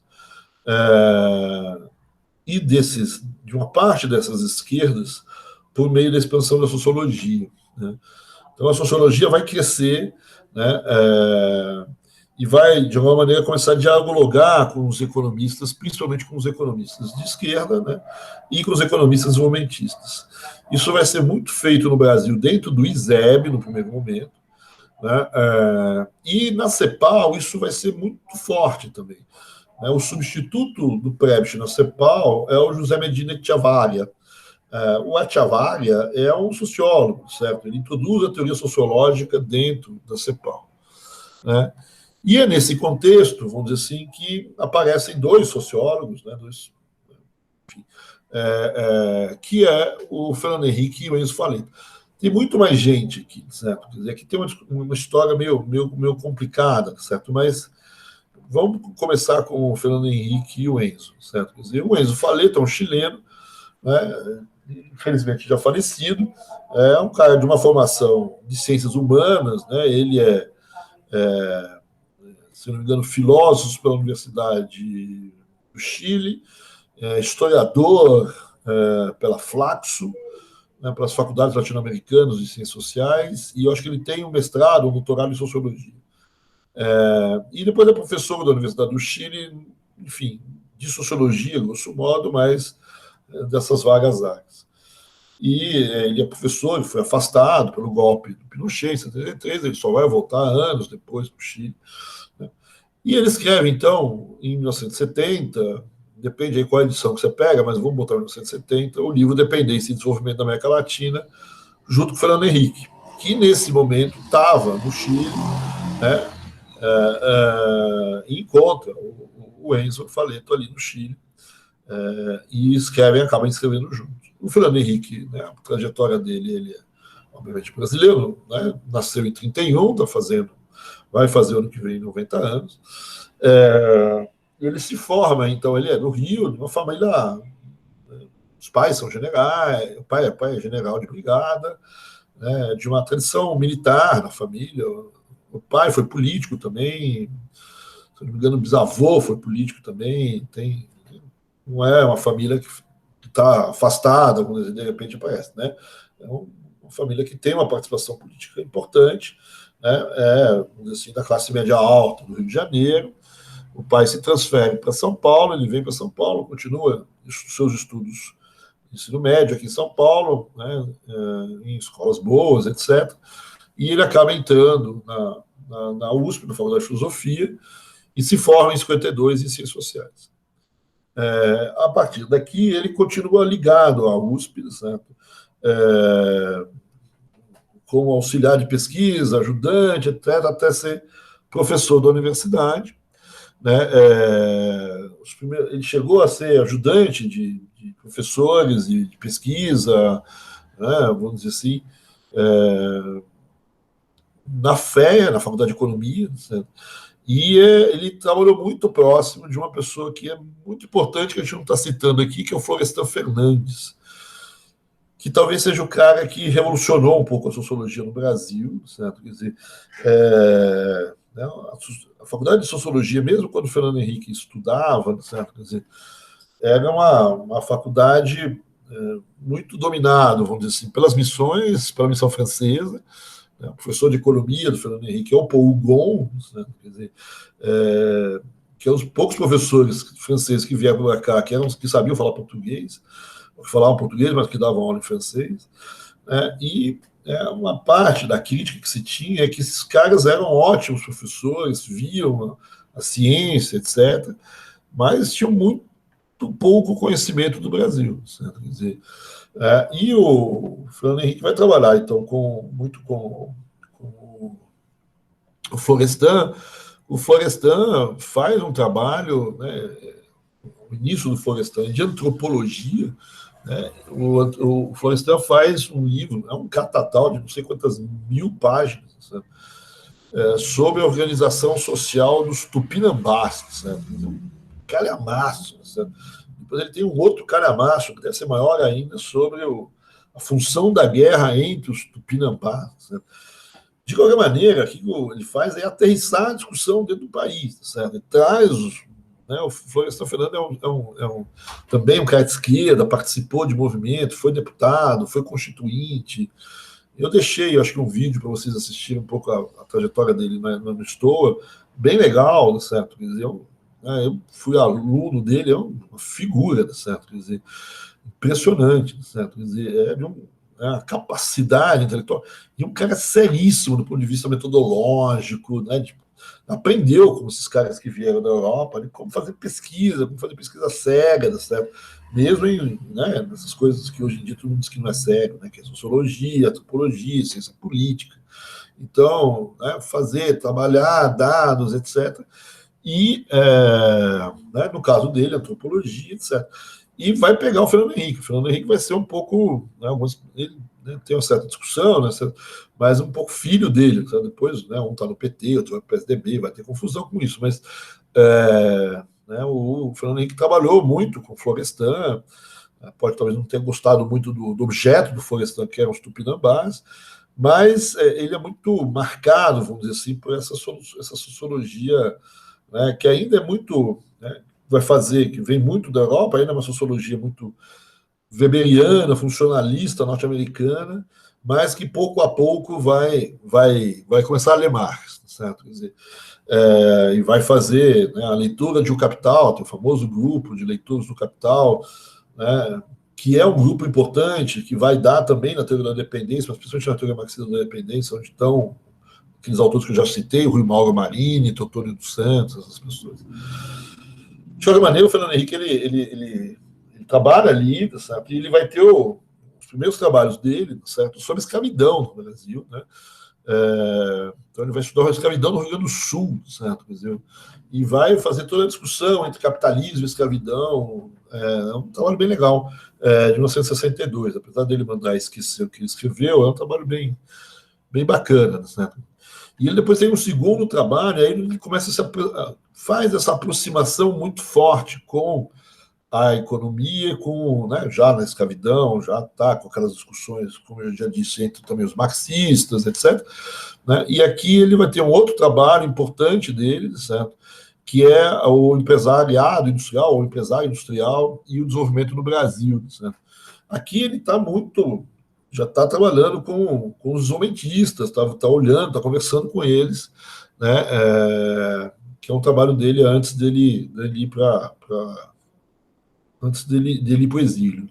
e de uma parte dessas esquerdas por meio da expansão da sociologia. Né? Então, a sociologia vai crescer, né, e vai, de alguma maneira, começar a dialogar com os economistas, principalmente com os economistas de esquerda, né, e com os economistas desenvolvimentistas. Isso vai ser muito feito no Brasil dentro do ISEB, no primeiro momento, né, e na CEPAL isso vai ser muito forte também. Né, o substituto do Prebisch na CEPAL é o José Medina Echevarria. O Echevarria é um sociólogo, certo? Ele introduz a teoria sociológica dentro da CEPAL. Né? E é nesse contexto, vamos dizer assim, que aparecem dois sociólogos, né, que é o Fernando Henrique e o Enzo Faleto. Tem muito mais gente aqui, certo? Quer dizer, aqui tem uma história meio complicada, certo? Mas vamos começar com o Fernando Henrique e o Enzo, certo? Quer dizer, o Enzo Faleto é um chileno, né, infelizmente já falecido, é um cara de uma formação de ciências humanas, né? Ele se não me engano, filósofo pela Universidade do Chile, historiador pela Flaxo, né, para as faculdades latino-americanas de ciências sociais, e eu acho que ele tem um mestrado, um doutorado em sociologia. E depois é professor da Universidade do Chile, enfim, de sociologia, grosso modo, mas dessas vagas áreas. E ele é professor, ele foi afastado pelo golpe do Pinochet em 73, ele só vai voltar anos depois para o Chile. Né? E ele escreve, então, em 1970, depende aí qual edição que você pega, mas vamos botar em 1970, o livro Dependência e Desenvolvimento da América Latina, junto com Fernando Henrique, que nesse momento estava no Chile, né, e encontra o Enzo Faleto ali no Chile, e acabam escrevendo juntos. O Fernando Henrique, né, a trajetória dele, ele é obviamente brasileiro, né, nasceu em 31, vai fazer ano que vem 90 anos. Ele se forma, então, ele é do Rio, de uma família. Os pais são generais, o pai é general de brigada, né, de uma tradição militar na família. O pai foi político também, se não me engano, o bisavô foi político também. Não é uma família que está afastada, quando de repente aparece, né? É uma família que tem uma participação política importante, né? Assim, da classe média alta do Rio de Janeiro. O pai se transfere para São Paulo, ele vem para São Paulo, continua seus estudos de ensino médio aqui em São Paulo, né? Em escolas boas, etc. E ele acaba entrando na USP, na Faculdade de Filosofia, e se forma em 52 em Ciências Sociais. A partir daqui, ele continua ligado à USP, certo? Como auxiliar de pesquisa, ajudante, etc., até ser professor da universidade. Né? Ele chegou a ser ajudante de professores de pesquisa, né? Vamos dizer assim, na FEA, na Faculdade de Economia, certo? E ele trabalhou muito próximo de uma pessoa que é muito importante, que a gente não está citando aqui, que é o Florestan Fernandes, que talvez seja o cara que revolucionou um pouco a sociologia no Brasil, certo? Quer dizer, né, a faculdade de sociologia, mesmo quando o Fernando Henrique estudava, certo? Quer dizer, era uma faculdade muito dominada, vamos dizer assim, pelas missões, pela missão francesa. O professor de economia do Fernando Henrique é o Paul Hugon, né? Quer dizer, que é os poucos professores franceses que vieram para cá, que sabiam falar português, que falavam português, mas que davam aula em francês. Né? E uma parte da crítica que se tinha é que esses caras eram ótimos professores, viam a ciência, etc., mas tinham muito pouco conhecimento do Brasil. Certo? Quer dizer, e o Fernando Henrique vai trabalhar, então, muito com o Florestan. O Florestan faz um trabalho, né, o início do Florestan, de antropologia. Né? O Florestan faz um livro, um catatal de não sei quantas mil páginas, né, sobre a organização social dos tupinambás. Né? Um calhamaço. Né? Depois ele tem um outro calhamaço, que deve ser maior ainda, sobre a função da guerra entre os tupinambás. Né? De qualquer maneira, o que ele faz é aterrissar a discussão dentro do país. Certo? Ele traz o Florestan Fernandes também um cara de esquerda, participou de movimento, foi deputado, foi constituinte. Eu deixei, acho que um vídeo para vocês assistirem um pouco a trajetória dele no Stoa, bem legal, certo? Quer dizer, eu fui aluno dele, é uma figura, certo? Quer dizer, impressionante, certo? Quer dizer, a capacidade intelectual, e um cara seríssimo do ponto de vista metodológico, né? Aprendeu com esses caras que vieram da Europa, como fazer pesquisa cega, certo? Mesmo nessas coisas que hoje em dia todo mundo diz que não é sério, né? Que é sociologia, antropologia, ciência política. Então, trabalhar dados, etc. E, né, no caso dele, antropologia, etc. E vai pegar o Fernando Henrique. O Fernando Henrique vai ser um pouco, ele tem uma certa discussão, né, mas um pouco filho dele. Sabe? Depois, um está no PT, outro vai para o PSDB, vai ter confusão com isso. Mas o Fernando Henrique trabalhou muito com o Florestan, pode talvez não ter gostado muito do objeto do Florestan, que eram os tupinambás, mas ele é muito marcado, vamos dizer assim, por essa sociologia, né, que ainda é muito, né, vai fazer, que vem muito da Europa, ainda é uma sociologia muito weberiana, funcionalista norte-americana, mas que pouco a pouco vai começar a ler Marx, certo? Quer dizer, e vai fazer, né, a leitura de O Capital, tem o famoso grupo de leitores do Capital, né, que é um grupo importante, que vai dar também na teoria da dependência, mas principalmente na teoria marxista da dependência, onde estão aqueles autores que eu já citei, o Rui Mauro Marini, Teotônio dos Santos, essas pessoas. De qualquer maneira, o Fernando Henrique ele trabalha ali, sabe? E ele vai ter os primeiros trabalhos dele, certo? Sobre escravidão no Brasil, né? Então ele vai estudar a escravidão no Rio Grande do Sul, certo? Quer dizer, e vai fazer toda a discussão entre capitalismo e escravidão. É um trabalho bem legal, de 1962. Apesar dele mandar esquecer o que ele escreveu, é um trabalho bem bacana, certo? E ele depois tem um segundo trabalho, aí ele começa faz essa aproximação muito forte com a economia, né, já na escravidão, já está com aquelas discussões, como eu já disse, entre também os marxistas, etc. Né? E aqui ele vai ter um outro trabalho importante dele, certo? Que é o empresariado industrial, o empresário industrial e o desenvolvimento no Brasil. Certo? Aqui ele está já está trabalhando com os desenvolvimentistas, está olhando, está conversando com eles, né? Que é um trabalho dele antes dele ir para antes dele ir para o exílio.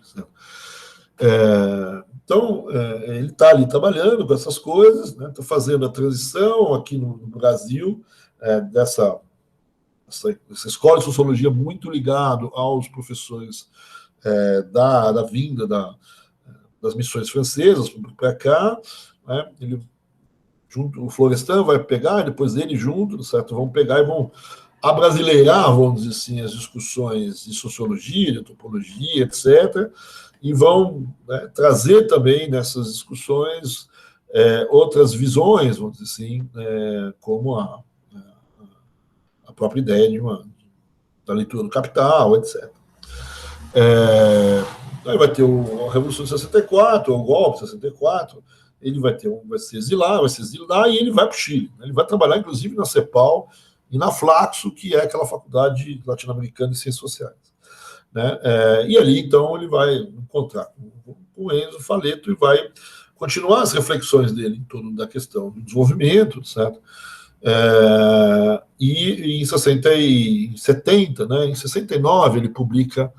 Então, ele está ali trabalhando com essas coisas, está, né, fazendo a transição aqui no Brasil, dessa escola de sociologia muito ligado aos professores da vinda das missões francesas para cá, né, o Florestan vai pegar, depois ele junto, certo? Vão pegar e vão abrasileirar, vamos dizer assim, as discussões de sociologia, de antropologia, etc., e vão, né, trazer também nessas discussões outras visões, vamos dizer assim, como a própria ideia da leitura do Capital, etc. Aí vai ter a Revolução de 64, o golpe de 64, ele vai se exilar, e ele vai para o Chile. Ele vai trabalhar, inclusive, na CEPAL e na Flaxo, que é aquela faculdade latino-americana de ciências sociais. Né? E ali, então, ele vai encontrar com o Enzo Faleto e vai continuar as reflexões dele em torno da questão do desenvolvimento, certo? E em 70, né, em 69, ele publica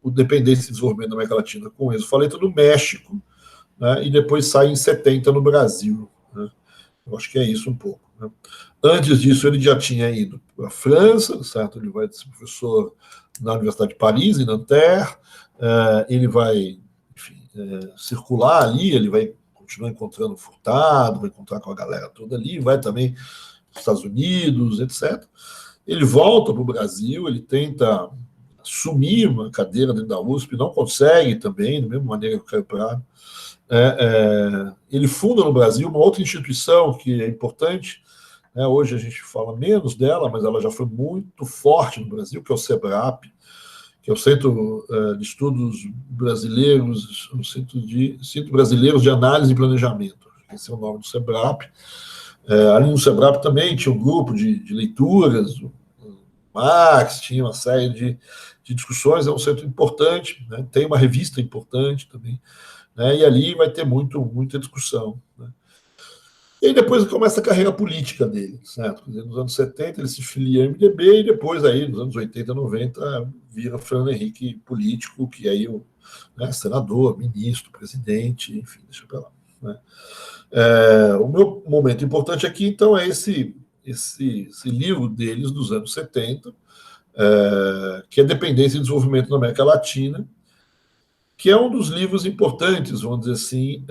o Dependência e Desenvolvimento da América Latina com o Enzo Faleto no México, né, e depois sai em 70 no Brasil. Né? Eu acho que é isso um pouco. Né? Antes disso, ele já tinha ido para a França, certo? Ele vai ser professor na Universidade de Paris, em Nanterre, ele vai, enfim, circular ali, ele vai continuar encontrando o Furtado, vai encontrar com a galera toda ali, vai também para os Estados Unidos, etc. Ele volta para o Brasil, ele tenta assumir uma cadeira dentro da USP, não consegue também, da mesma maneira que o Caio Prado. Ele funda no Brasil uma outra instituição que é importante, né? Hoje a gente fala menos dela, mas ela já foi muito forte no Brasil, que é o SEBRAP, que é o Centro de Estudos Brasileiros, o Centro Brasileiros de Análise e Planejamento. Esse é o nome do SEBRAP. Ali no SEBRAP também tinha um grupo de leituras, o Marx, tinha uma série de discussões, é um centro importante, né? Tem uma revista importante também, né? E ali vai ter muita discussão. Né? E aí depois começa a carreira política dele, certo? Nos anos 70 ele se filia ao MDB e depois aí, nos anos 80, 90, vira Fernando Henrique político, que aí senador, ministro, presidente, enfim, deixa pra lá. Né? O meu momento importante aqui, então, é esse livro deles dos anos 70, que é Dependência e Desenvolvimento na América Latina, que é um dos livros importantes, vamos dizer assim,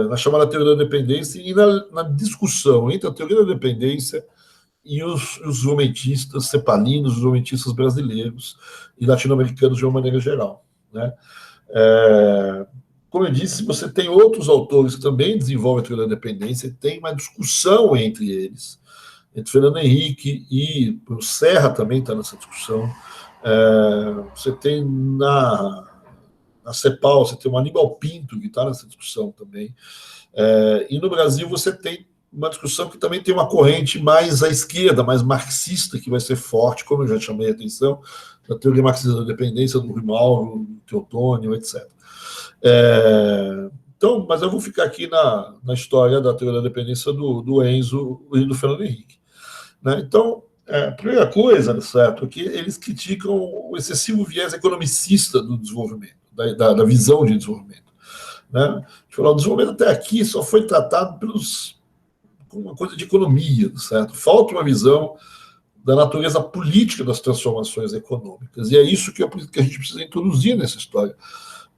na chamada teoria da dependência e na discussão entre a teoria da dependência e os desenvolvimentistas cepalinos, os desenvolvimentistas brasileiros e latino-americanos de uma maneira geral. Né? Como eu disse, você tem outros autores que também desenvolvem a teoria da dependência, tem uma discussão entre eles, entre Fernando Henrique e o Serra também está nessa discussão. Você tem na CEPAL, você tem o Aníbal Pinto, que está nessa discussão também. E no Brasil você tem uma discussão que também tem uma corrente mais à esquerda, mais marxista, que vai ser forte, como eu já chamei a atenção, da teoria marxista da dependência, do Rui Mauro, do Teotônio, etc. Então, mas eu vou ficar aqui na história da teoria da dependência do Enzo e do Fernando Henrique. Né? Então, a primeira coisa, certo, é que eles criticam o excessivo viés economicista do desenvolvimento, da visão de desenvolvimento. Né? O desenvolvimento até aqui só foi tratado com uma coisa de economia, certo? Falta uma visão da natureza política das transformações econômicas. E é isso que a gente precisa introduzir nessa história.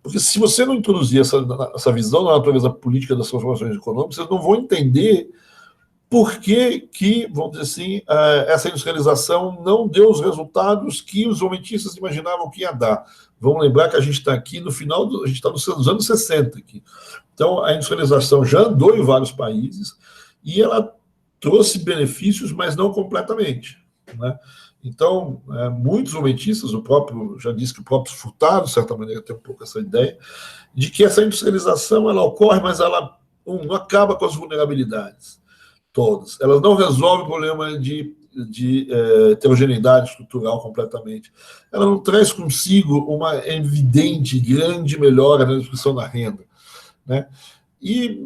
Porque se você não introduzir essa visão da natureza política das transformações econômicas, vocês não vão entender por que, vamos dizer assim, essa industrialização não deu os resultados que os desenvolvimentistas imaginavam que ia dar. Vamos lembrar que a gente está aqui no final, a gente está nos anos 60 aqui. Então, a industrialização já andou em vários países e ela trouxe benefícios, mas não completamente. Né? Então, muitos desenvolvimentistas, já disse que o próprio Furtado, de certa maneira, tem um pouco essa ideia, de que essa industrialização ela ocorre, mas ela não acaba com as vulnerabilidades todas. Elas não resolvem o problema de heterogeneidade estrutural completamente. Ela não traz consigo uma evidente, grande melhora na distribuição da renda. Né? E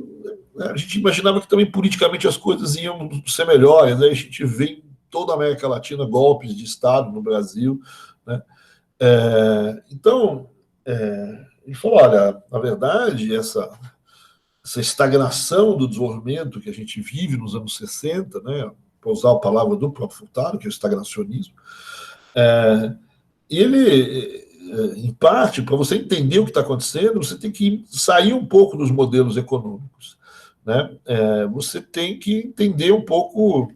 a gente imaginava que também politicamente as coisas iam ser melhores. Né? A gente vê em toda a América Latina golpes de Estado no Brasil. Né? Então, ele falou, olha, na verdade, essa estagnação do desenvolvimento que a gente vive nos anos 60, né, para usar a palavra do próprio Furtado, que é o estagnacionismo, ele, em parte, para você entender o que está acontecendo, você tem que sair um pouco dos modelos econômicos. Né? Você tem que entender um pouco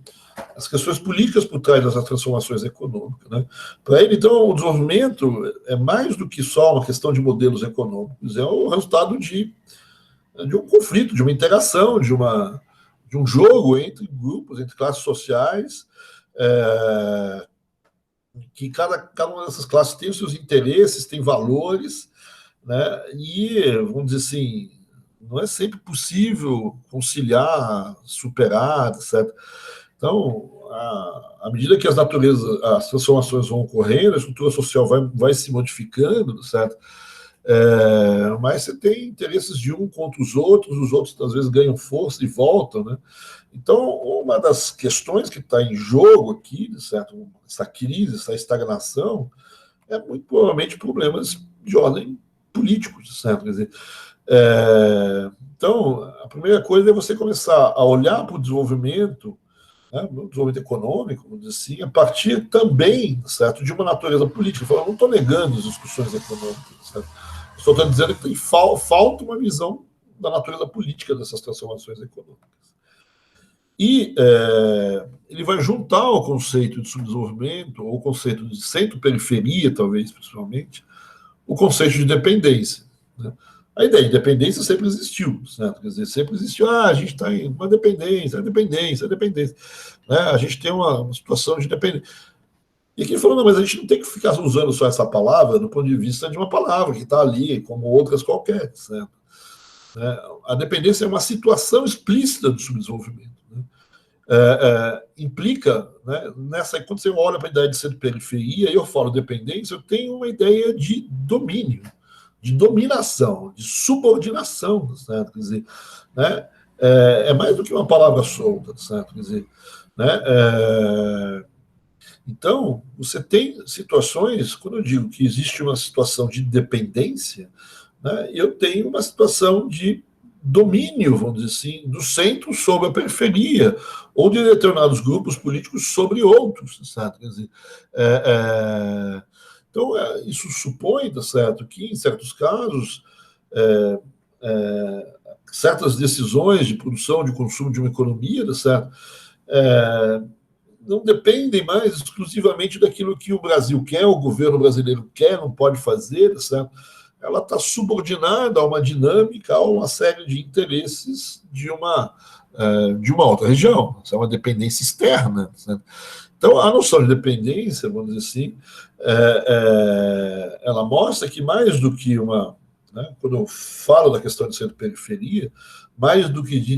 as questões políticas por trás dessas transformações econômicas. Né? Para ele, então, o desenvolvimento é mais do que só uma questão de modelos econômicos, é o resultado de um conflito, de uma interação, de um jogo entre grupos, entre classes sociais, que cada uma dessas classes tem os seus interesses, tem valores, né? E, vamos dizer assim, não é sempre possível conciliar, superar, etc. Então, à medida que as transformações vão ocorrendo, a estrutura social vai se modificando, certo? Mas você tem interesses de um contra os outros às vezes ganham força e voltam, né? Então, uma das questões que está em jogo aqui, certo? Essa crise, essa estagnação, é muito provavelmente problemas de ordem políticos, certo? Quer dizer, então, a primeira coisa é você começar a olhar para o desenvolvimento, né, o desenvolvimento econômico, vamos dizer assim, a partir também, certo, de uma natureza política. Eu não estou negando as discussões econômicas, certo? Só estou dizendo que falta uma visão da natureza política dessas transformações econômicas. E ele vai juntar o conceito de subdesenvolvimento, ou o conceito de centro-periferia, talvez, principalmente, o conceito de dependência. Né? A ideia de dependência sempre existiu, certo? Quer dizer, sempre existiu, a gente está em uma dependência. Né? A gente tem uma situação de dependência. E aqui ele falou, não, mas a gente não tem que ficar usando só essa palavra do ponto de vista de uma palavra que está ali, como outras qualquer, certo? A dependência é uma situação explícita do subdesenvolvimento. Né? Implica, né, quando você olha para a ideia de ser periferia, e eu falo dependência, eu tenho uma ideia de domínio, de dominação, de subordinação, certo? Quer dizer, né, é mais do que uma palavra solta, certo? Quer dizer, né, então, você tem situações, quando eu digo que existe uma situação de dependência, né, eu tenho uma situação de domínio, vamos dizer assim, do centro sobre a periferia, ou de determinados grupos políticos sobre outros, certo? Quer dizer, então, isso supõe, tá certo, que em certos casos, certas decisões de produção, de consumo de uma economia, tá certo? Não dependem mais exclusivamente daquilo que o Brasil quer, o governo brasileiro quer, não pode fazer, certo? Ela está subordinada a uma dinâmica, a uma série de interesses de uma outra região. Isso é uma dependência externa. Certo? Então, a noção de dependência, vamos dizer assim, ela mostra que mais do que uma... Né, quando eu falo da questão de centro-periferia, mais do que de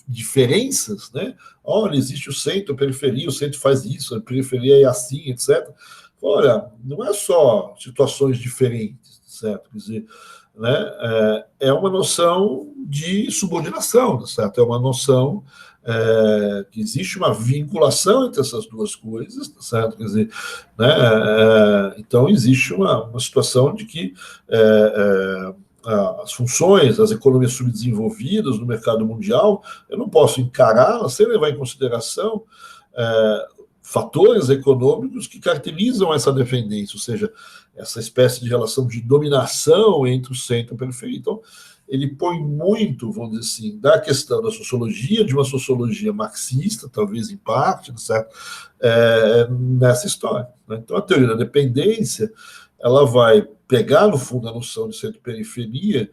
diferenças, né? Olha, existe o centro, a periferia, o centro faz isso, a periferia é assim, etc. Olha, não é só situações diferentes, certo? Quer dizer, né, é uma noção de subordinação, certo? É uma noção que existe uma vinculação entre essas duas coisas, certo? Quer dizer, né, então existe uma situação de que as funções, as economias subdesenvolvidas no mercado mundial, eu não posso encará-las sem levar em consideração fatores econômicos que caracterizam essa dependência, ou seja, essa espécie de relação de dominação entre o centro e a periferia. Então, ele põe muito, vamos dizer assim, da questão da sociologia, de uma sociologia marxista, talvez em parte, certo? Nessa história. Né? Então, a teoria da dependência, ela vai pegar, no fundo, a noção de centro-periferia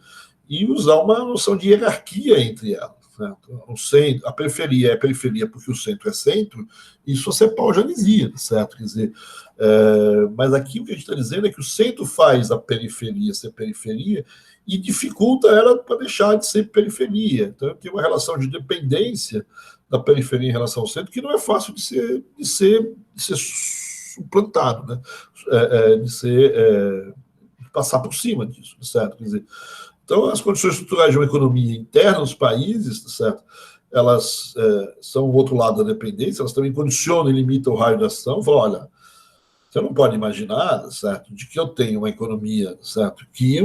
e usar uma noção de hierarquia entre elas. Né? O centro, a periferia é periferia porque o centro é centro, isso você é paujanesia, certo? Quer dizer, mas aqui o que a gente está dizendo é que o centro faz a periferia ser periferia e dificulta ela para deixar de ser periferia. Então, tem uma relação de dependência da periferia em relação ao centro que não é fácil de ser suplantado, né? De passar por cima disso, certo? Quer dizer, então, as condições estruturais de uma economia interna nos países, certo? Elas são o outro lado da dependência, elas também condicionam e limitam o raio de ação. Falam, olha, você não pode imaginar, certo, de que eu tenho uma economia, certo, que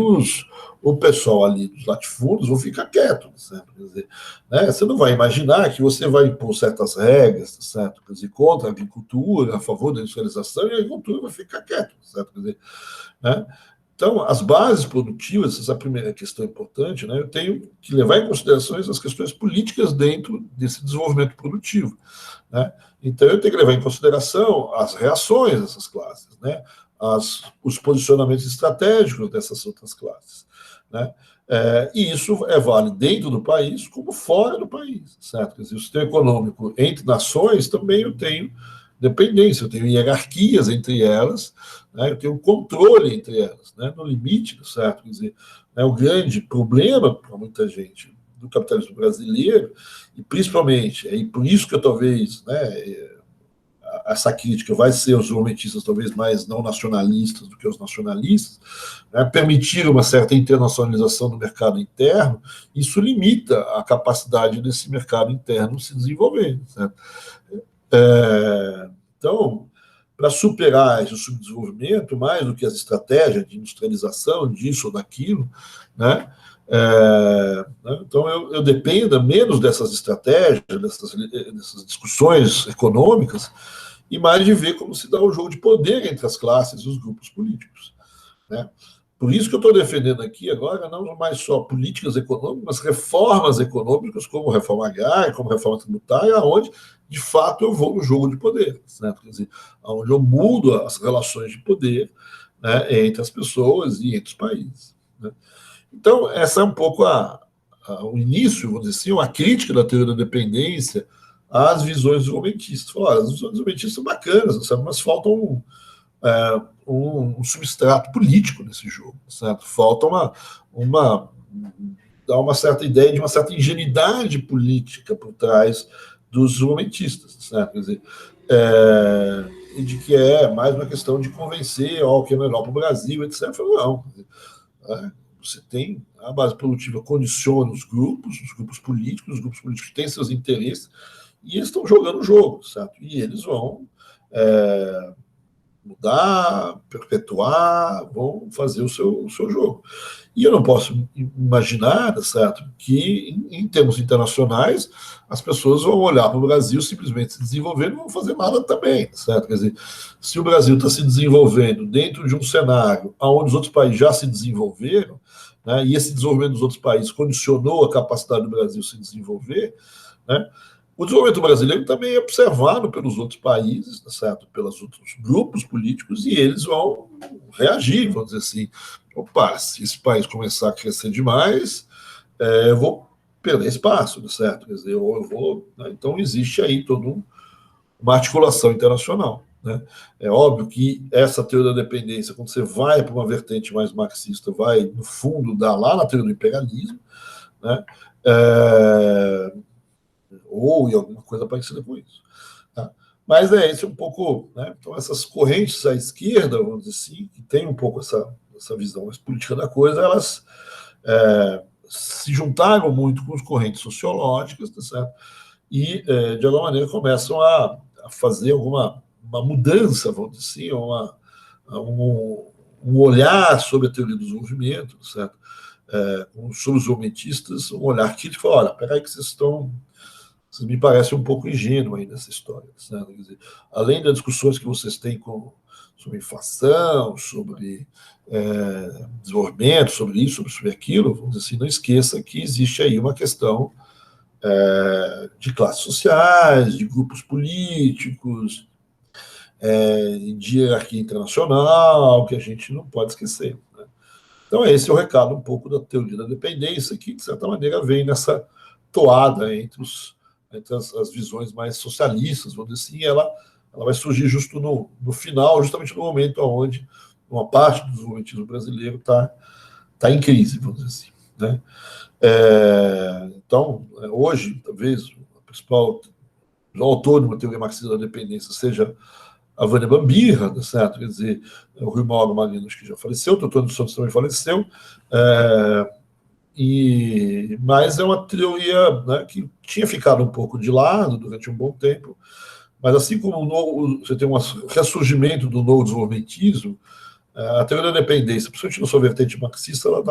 o pessoal ali dos latifúndios vão ficar quieto, certo? Quer dizer, né, você não vai imaginar que você vai impor certas regras, certo? Quer dizer, contra a agricultura, a favor da industrialização, e a agricultura vai ficar quieta, certo? Quer dizer, né? Então, as bases produtivas, essa é a primeira questão importante, né? Eu tenho que levar em consideração as questões políticas dentro desse desenvolvimento produtivo, né? Então, eu tenho que levar em consideração as reações dessas classes, né? Os posicionamentos estratégicos dessas outras classes, né? E isso é válido dentro do país como fora do país, certo? Quer dizer, o sistema econômico entre nações também eu tenho dependência, eu tenho hierarquias entre elas, né? Eu tenho controle entre elas, né? No limite, certo? Quer dizer, o grande problema para muita gente do capitalismo brasileiro, e principalmente, e por isso que eu talvez, né, essa crítica vai ser os desenvolvimentistas talvez mais não nacionalistas do que os nacionalistas, né, permitir uma certa internacionalização do mercado interno, isso limita a capacidade desse mercado interno se desenvolver. Certo? Então, para superar esse subdesenvolvimento, mais do que as estratégias de industrialização, disso ou daquilo, né? Então, eu dependa menos dessas estratégias, dessas discussões econômicas, e mais de ver como se dá o jogo de poder entre as classes e os grupos políticos. Né? Por isso que eu estou defendendo aqui agora não mais só políticas econômicas, mas reformas econômicas, como reforma agrária, como reforma tributária, onde, de fato, eu vou no jogo de poder. Certo? Quer dizer, onde eu mudo as relações de poder, né, entre as pessoas e entre os países. Né? Então, essa é um pouco o início, vamos dizer assim, a crítica da teoria da dependência às visões desenvolvimentistas. As visões desenvolvimentistas são bacanas, sabe? Mas faltam um substrato político nesse jogo, certo? Falta dar uma certa ideia de uma certa ingenuidade política por trás dos desenvolvimentistas, certo? Quer dizer, e de que é mais uma questão de convencer o que é melhor para o Brasil, etc. Não. Você tem a base produtiva condiciona os grupos políticos, os grupos políticos têm seus interesses e eles estão jogando o jogo, certo? E eles vão mudar, perpetuar, vão fazer o seu jogo. E eu não posso imaginar, certo, que em termos internacionais as pessoas vão olhar para o Brasil simplesmente se desenvolver e não vão fazer nada também, certo? Quer dizer, se o Brasil está se desenvolvendo dentro de um cenário onde os outros países já se desenvolveram, né, e esse desenvolvimento dos outros países condicionou a capacidade do Brasil se desenvolver, né, o desenvolvimento brasileiro também é observado pelos outros países, certo? Pelos outros grupos políticos, e eles vão reagir, vão dizer assim, opa, se esse país começar a crescer demais, eu vou perder espaço, certo? Quer dizer, eu vou... Né? Então, existe aí toda uma articulação internacional. Né? É óbvio que essa teoria da dependência, quando você vai para uma vertente mais marxista, vai, no fundo, dar lá na teoria do imperialismo, né? Ou em alguma coisa parecida com isso. Tá? Mas esse um pouco, né? Então essas correntes à esquerda, vamos dizer assim, que tem um pouco essa visão mais política da coisa, elas se juntaram muito com as correntes sociológicas, tá certo? E, de alguma maneira, começam a fazer uma mudança, vamos dizer assim, um olhar sobre a teoria do desenvolvimento, tá certo? Sobre os desenvolvimentistas, um olhar crítico, olha, peraí que vocês me parecem um pouco ingênuos aí nessa história, certo? Quer dizer, além das discussões que vocês têm sobre inflação, sobre desenvolvimento, sobre isso, sobre aquilo, vamos dizer assim, não esqueça que existe aí uma questão de classes sociais, de grupos políticos, de hierarquia internacional, que a gente não pode esquecer. Né? Então, esse é o recado um pouco da teoria da dependência, que, de certa maneira, vem nessa toada entre as visões mais socialistas, vamos dizer assim, ela vai surgir justo no final, justamente no momento onde uma parte do desenvolvimentismo brasileiro está em crise, vamos dizer assim. Né? Então, hoje, talvez, o principal autor de uma teoria marxista da dependência seja a Vânia Bambirra, tá certo? Quer dizer, o Rui Mauro Marinos, que já faleceu, o Antônio dos Santos também faleceu, mas é uma teoria, né, que tinha ficado um pouco de lado durante um bom tempo, mas assim como você tem um ressurgimento do novo desenvolvimentismo, a teoria da dependência, principalmente na sua vertente marxista, ela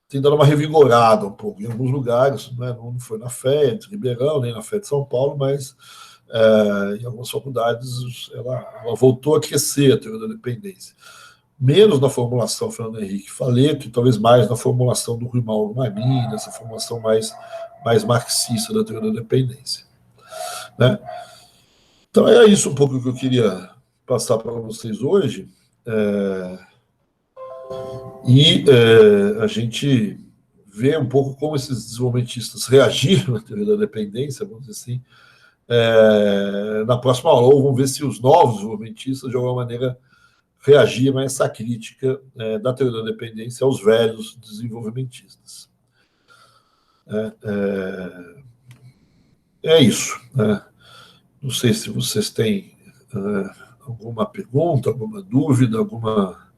tem dado uma revigorada um pouco em alguns lugares, né? Não foi na FED, Ribeirão, nem na FED São Paulo, mas em algumas faculdades ela voltou a crescer, a teoria da dependência. Menos na formulação do Fernando Henrique Faleto, e talvez mais na formulação do Rui Mauro Marinho, nessa formação mais marxista da teoria da dependência. Né? Então, é isso um pouco que eu queria passar para vocês hoje. A gente vê um pouco como esses desenvolvimentistas reagiram à teoria da dependência, vamos dizer assim. Na próxima aula, vamos ver se os novos desenvolvimentistas, de alguma maneira, reagiram a essa crítica da teoria da dependência aos velhos desenvolvimentistas. É isso. Né? Não sei se vocês têm alguma pergunta, alguma dúvida, alguma